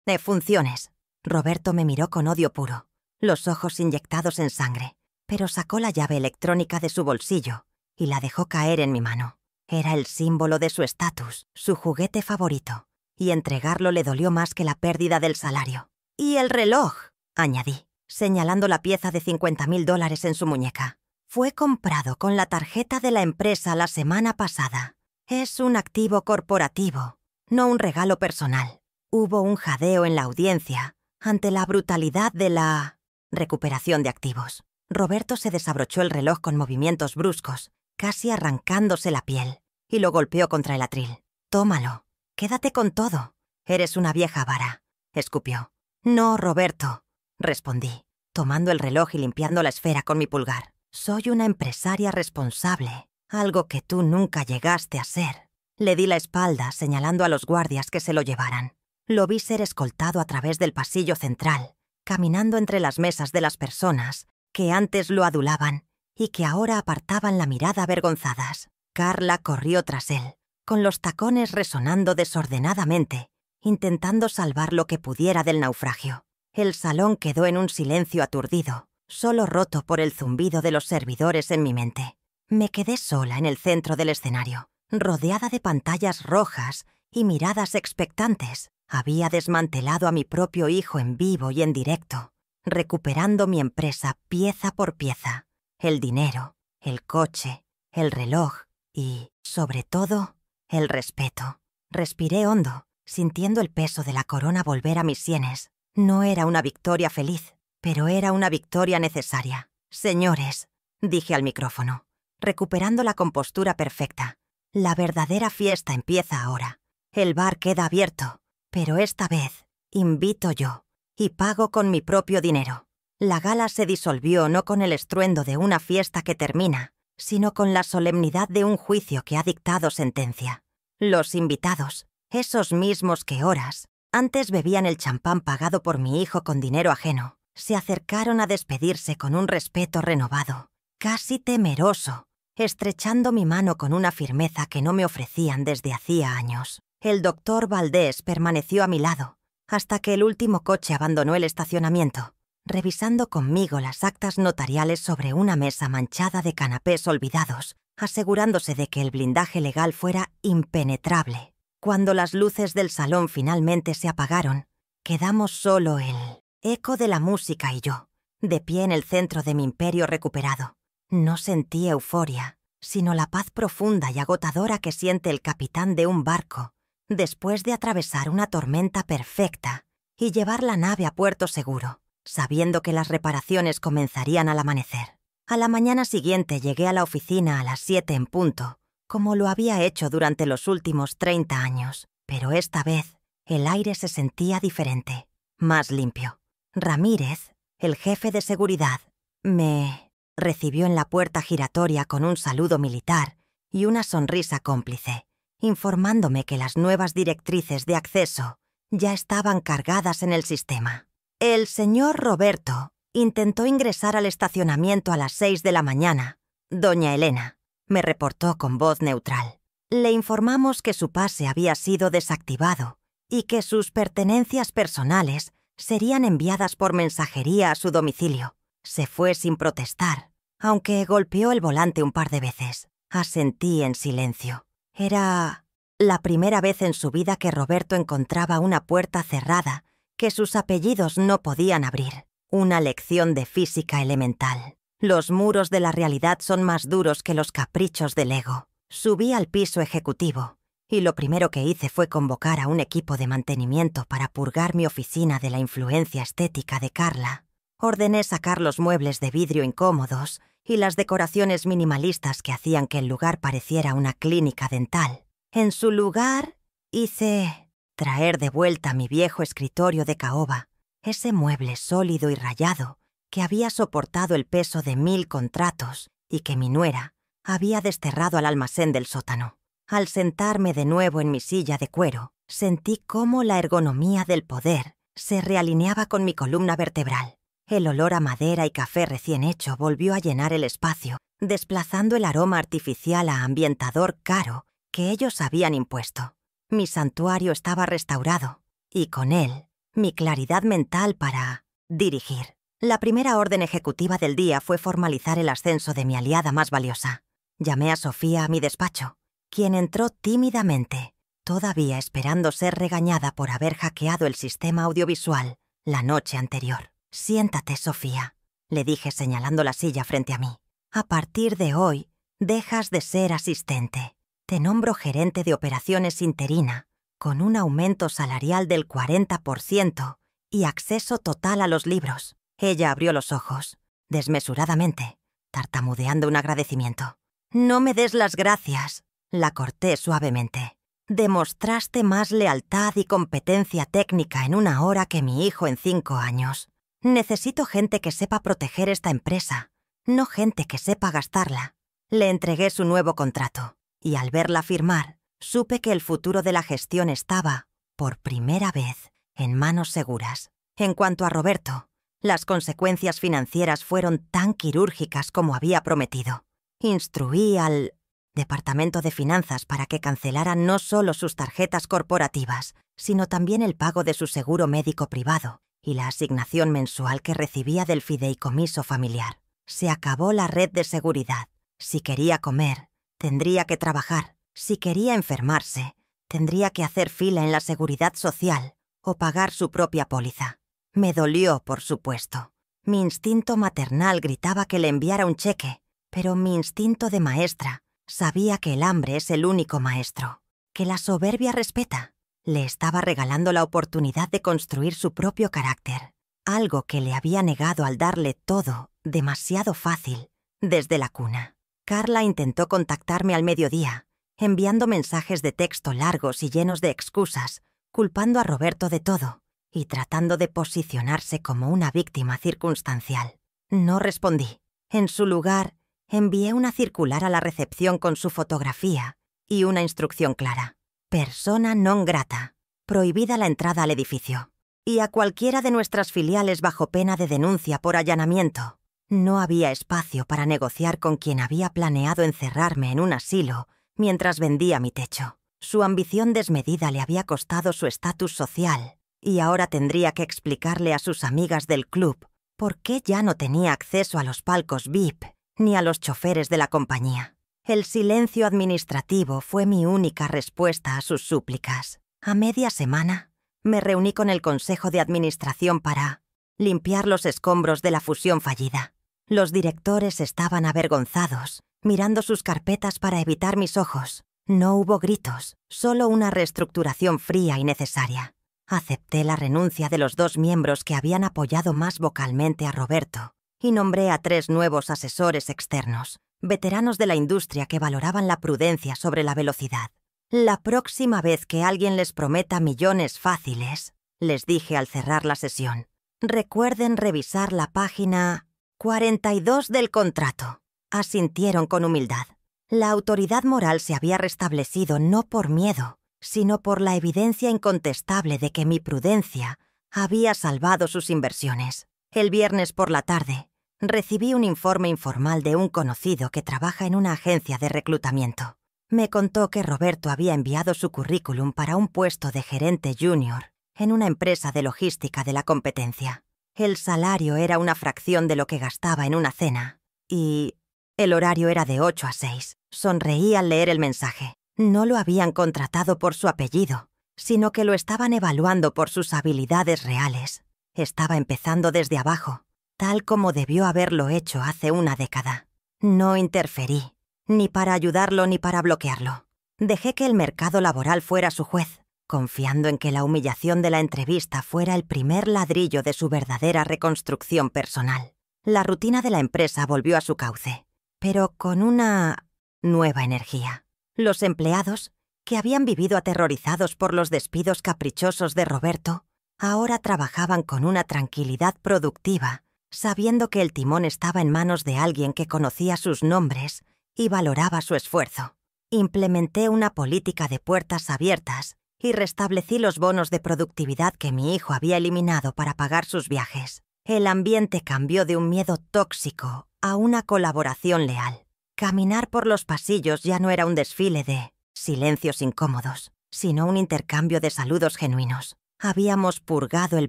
S1: de funciones». Roberto me miró con odio puro, los ojos inyectados en sangre, pero sacó la llave electrónica de su bolsillo y la dejó caer en mi mano. Era el símbolo de su estatus, su juguete favorito, y entregarlo le dolió más que la pérdida del salario. «Y el reloj», añadí, señalando la pieza de $50.000 en su muñeca. «Fue comprado con la tarjeta de la empresa la semana pasada. Es un activo corporativo, no un regalo personal». Hubo un jadeo en la audiencia ante la brutalidad de la recuperación de activos. Roberto se desabrochó el reloj con movimientos bruscos, casi arrancándose la piel, y lo golpeó contra el atril. «Tómalo, quédate con todo. Eres una vieja vara», escupió. «No, Roberto», respondí, tomando el reloj y limpiando la esfera con mi pulgar. «Soy una empresaria responsable, algo que tú nunca llegaste a ser». Le di la espalda, señalando a los guardias que se lo llevaran. Lo vi ser escoltado a través del pasillo central, caminando entre las mesas de las personas que antes lo adulaban y que ahora apartaban la mirada avergonzadas. Carla corrió tras él, con los tacones resonando desordenadamente, intentando salvar lo que pudiera del naufragio. El salón quedó en un silencio aturdido, solo roto por el zumbido de los servidores en mi mente. Me quedé sola en el centro del escenario, rodeada de pantallas rojas y miradas expectantes. Había desmantelado a mi propio hijo en vivo y en directo, recuperando mi empresa pieza por pieza. El dinero, el coche, el reloj y, sobre todo, el respeto. Respiré hondo, sintiendo el peso de la corona volver a mis sienes. No era una victoria feliz, pero era una victoria necesaria. «Señores», dije al micrófono, recuperando la compostura perfecta, «la verdadera fiesta empieza ahora. El bar queda abierto, pero esta vez invito yo y pago con mi propio dinero». La gala se disolvió no con el estruendo de una fiesta que termina, sino con la solemnidad de un juicio que ha dictado sentencia. Los invitados, esos mismos que horas antes bebían el champán pagado por mi hijo con dinero ajeno, se acercaron a despedirse con un respeto renovado, casi temeroso, estrechando mi mano con una firmeza que no me ofrecían desde hacía años. El doctor Valdés permaneció a mi lado hasta que el último coche abandonó el estacionamiento, revisando conmigo las actas notariales sobre una mesa manchada de canapés olvidados, asegurándose de que el blindaje legal fuera impenetrable. Cuando las luces del salón finalmente se apagaron, quedamos solo el eco de la música y yo, de pie en el centro de mi imperio recuperado. No sentí euforia, sino la paz profunda y agotadora que siente el capitán de un barco después de atravesar una tormenta perfecta y llevar la nave a puerto seguro, sabiendo que las reparaciones comenzarían al amanecer. A la mañana siguiente llegué a la oficina a las 7 en punto, como lo había hecho durante los últimos 30 años, pero esta vez el aire se sentía diferente, más limpio. Ramírez, el jefe de seguridad, me recibió en la puerta giratoria con un saludo militar y una sonrisa cómplice, informándome que las nuevas directrices de acceso ya estaban cargadas en el sistema. El señor Roberto intentó ingresar al estacionamiento a las 6 de la mañana. Doña Elena me reportó con voz neutral. Le informamos que su pase había sido desactivado y que sus pertenencias personales serían enviadas por mensajería a su domicilio. Se fue sin protestar, aunque golpeó el volante un par de veces. Asentí en silencio. Era la primera vez en su vida que Roberto encontraba una puerta cerrada que sus apellidos no podían abrir. Una lección de física elemental. Los muros de la realidad son más duros que los caprichos del ego. Subí al piso ejecutivo y lo primero que hice fue convocar a un equipo de mantenimiento para purgar mi oficina de la influencia estética de Carla. Ordené sacar los muebles de vidrio incómodos y las decoraciones minimalistas que hacían que el lugar pareciera una clínica dental. En su lugar, hice traer de vuelta mi viejo escritorio de caoba, ese mueble sólido y rayado que había soportado el peso de 1000 contratos y que mi nuera había desterrado al almacén del sótano. Al sentarme de nuevo en mi silla de cuero, sentí cómo la ergonomía del poder se realineaba con mi columna vertebral. El olor a madera y café recién hecho volvió a llenar el espacio, desplazando el aroma artificial a ambientador caro que ellos habían impuesto. Mi santuario estaba restaurado, y con él, mi claridad mental para dirigir. La primera orden ejecutiva del día fue formalizar el ascenso de mi aliada más valiosa. Llamé a Sofía a mi despacho, quien entró tímidamente, todavía esperando ser regañada por haber hackeado el sistema audiovisual la noche anterior. «Siéntate, Sofía», le dije señalando la silla frente a mí. «A partir de hoy, dejas de ser asistente. Te nombro gerente de operaciones interina, con un aumento salarial del 40% y acceso total a los libros». Ella abrió los ojos, desmesuradamente, tartamudeando un agradecimiento. «No me des las gracias», la corté suavemente. «Demostraste más lealtad y competencia técnica en 1 hora que mi hijo en 5 años. Necesito gente que sepa proteger esta empresa, no gente que sepa gastarla». Le entregué su nuevo contrato, y al verla firmar, supe que el futuro de la gestión estaba, por primera vez, en manos seguras. En cuanto a Roberto, las consecuencias financieras fueron tan quirúrgicas como había prometido. Instruí al Departamento de Finanzas para que cancelaran no solo sus tarjetas corporativas, sino también el pago de su seguro médico privado y la asignación mensual que recibía del fideicomiso familiar. Se acabó la red de seguridad. Si quería comer, tendría que trabajar. Si quería enfermarse, tendría que hacer fila en la seguridad social o pagar su propia póliza. Me dolió, por supuesto. Mi instinto maternal gritaba que le enviara un cheque, pero mi instinto de maestra sabía que el hambre es el único maestro, que la soberbia respeta. Le estaba regalando la oportunidad de construir su propio carácter, algo que le había negado al darle todo, demasiado fácil, desde la cuna. Carla intentó contactarme al mediodía, enviando mensajes de texto largos y llenos de excusas, culpando a Roberto de todo y tratando de posicionarse como una víctima circunstancial. No respondí. En su lugar, envié una circular a la recepción con su fotografía y una instrucción clara. Persona non grata. Prohibida la entrada al edificio. Y a cualquiera de nuestras filiales bajo pena de denuncia por allanamiento. No había espacio para negociar con quien había planeado encerrarme en un asilo mientras vendía mi techo. Su ambición desmedida le había costado su estatus social y ahora tendría que explicarle a sus amigas del club por qué ya no tenía acceso a los palcos VIP ni a los choferes de la compañía. El silencio administrativo fue mi única respuesta a sus súplicas. A media semana, me reuní con el Consejo de Administración para limpiar los escombros de la fusión fallida. Los directores estaban avergonzados, mirando sus carpetas para evitar mis ojos. No hubo gritos, solo una reestructuración fría y necesaria. Acepté la renuncia de los 2 miembros que habían apoyado más vocalmente a Roberto y nombré a 3 nuevos asesores externos, veteranos de la industria que valoraban la prudencia sobre la velocidad. La próxima vez que alguien les prometa millones fáciles, les dije al cerrar la sesión, recuerden revisar la página 42 del contrato. Asintieron con humildad. La autoridad moral se había restablecido no por miedo, sino por la evidencia incontestable de que mi prudencia había salvado sus inversiones. El viernes por la tarde, recibí un informe informal de un conocido que trabaja en una agencia de reclutamiento. Me contó que Roberto había enviado su currículum para un puesto de gerente junior en una empresa de logística de la competencia. El salario era una fracción de lo que gastaba en una cena y el horario era de 8 a 6. Sonreí al leer el mensaje. No lo habían contratado por su apellido, sino que lo estaban evaluando por sus habilidades reales. Estaba empezando desde abajo, tal como debió haberlo hecho hace una década. No interferí, ni para ayudarlo ni para bloquearlo. Dejé que el mercado laboral fuera su juez, confiando en que la humillación de la entrevista fuera el primer ladrillo de su verdadera reconstrucción personal. La rutina de la empresa volvió a su cauce, pero con una nueva energía. Los empleados, que habían vivido aterrorizados por los despidos caprichosos de Roberto, ahora trabajaban con una tranquilidad productiva, sabiendo que el timón estaba en manos de alguien que conocía sus nombres y valoraba su esfuerzo. Implementé una política de puertas abiertas y restablecí los bonos de productividad que mi hijo había eliminado para pagar sus viajes. El ambiente cambió de un miedo tóxico a una colaboración leal. Caminar por los pasillos ya no era un desfile de silencios incómodos, sino un intercambio de saludos genuinos. Habíamos purgado el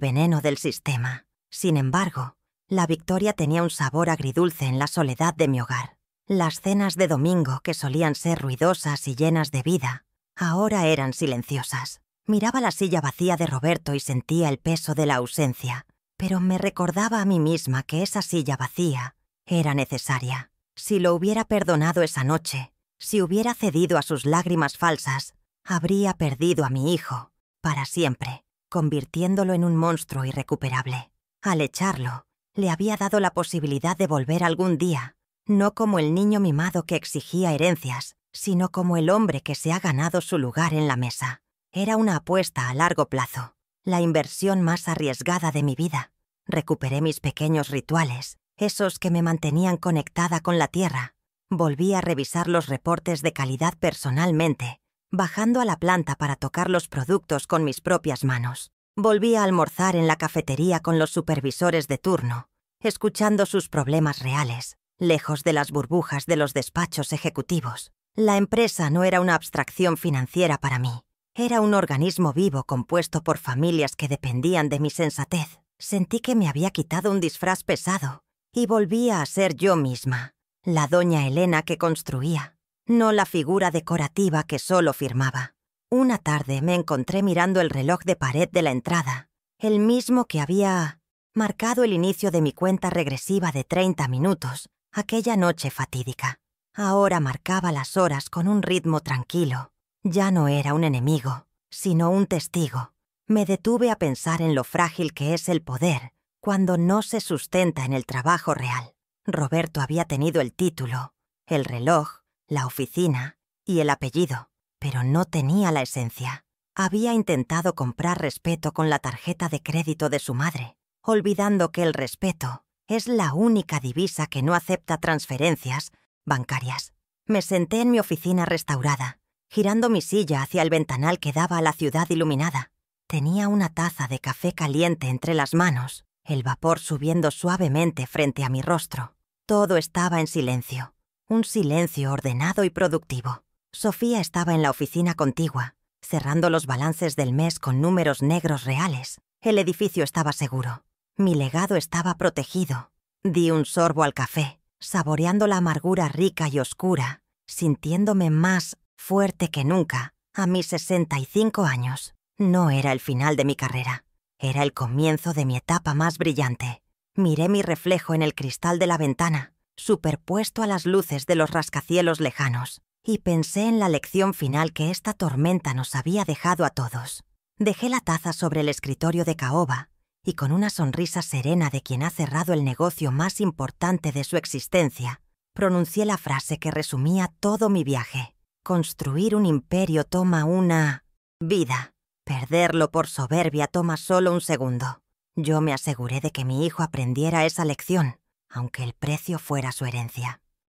S1: veneno del sistema. Sin embargo, la victoria tenía un sabor agridulce en la soledad de mi hogar. Las cenas de domingo, que solían ser ruidosas y llenas de vida, ahora eran silenciosas. Miraba la silla vacía de Roberto y sentía el peso de la ausencia, pero me recordaba a mí misma que esa silla vacía era necesaria. Si lo hubiera perdonado esa noche, si hubiera cedido a sus lágrimas falsas, habría perdido a mi hijo para siempre, convirtiéndolo en un monstruo irrecuperable. Al echarlo, le había dado la posibilidad de volver algún día, no como el niño mimado que exigía herencias, sino como el hombre que se ha ganado su lugar en la mesa. Era una apuesta a largo plazo, la inversión más arriesgada de mi vida. Recuperé mis pequeños rituales, esos que me mantenían conectada con la tierra. Volví a revisar los reportes de calidad personalmente, bajando a la planta para tocar los productos con mis propias manos. Volví a almorzar en la cafetería con los supervisores de turno, escuchando sus problemas reales, lejos de las burbujas de los despachos ejecutivos. La empresa no era una abstracción financiera para mí. Era un organismo vivo compuesto por familias que dependían de mi sensatez. Sentí que me había quitado un disfraz pesado y volvía a ser yo misma, la doña Elena que construía. no la figura decorativa que solo firmaba. Una tarde me encontré mirando el reloj de pared de la entrada, el mismo que había marcado el inicio de mi cuenta regresiva de 30 minutos, aquella noche fatídica. Ahora marcaba las horas con un ritmo tranquilo. Ya no era un enemigo, sino un testigo. Me detuve a pensar en lo frágil que es el poder cuando no se sustenta en el trabajo real. Roberto había tenido el título, el reloj, la oficina y el apellido, pero no tenía la esencia. Había intentado comprar respeto con la tarjeta de crédito de su madre, olvidando que el respeto es la única divisa que no acepta transferencias bancarias. Me senté en mi oficina restaurada, girando mi silla hacia el ventanal que daba a la ciudad iluminada. Tenía una taza de café caliente entre las manos, el vapor subiendo suavemente frente a mi rostro. Todo estaba en silencio, un silencio ordenado y productivo. Sofía estaba en la oficina contigua, cerrando los balances del mes con números negros reales. El edificio estaba seguro. Mi legado estaba protegido. Di un sorbo al café, saboreando la amargura rica y oscura, sintiéndome más fuerte que nunca a mis 65 años. No era el final de mi carrera, era el comienzo de mi etapa más brillante. Miré mi reflejo en el cristal de la ventana, superpuesto a las luces de los rascacielos lejanos, y pensé en la lección final que esta tormenta nos había dejado a todos. Dejé la taza sobre el escritorio de caoba y con una sonrisa serena de quien ha cerrado el negocio más importante de su existencia, pronuncié la frase que resumía todo mi viaje. Construir un imperio toma una vida. Perderlo por soberbia toma solo un segundo. Yo me aseguré de que mi hijo aprendiera esa lección, aunque el precio fuera su herencia.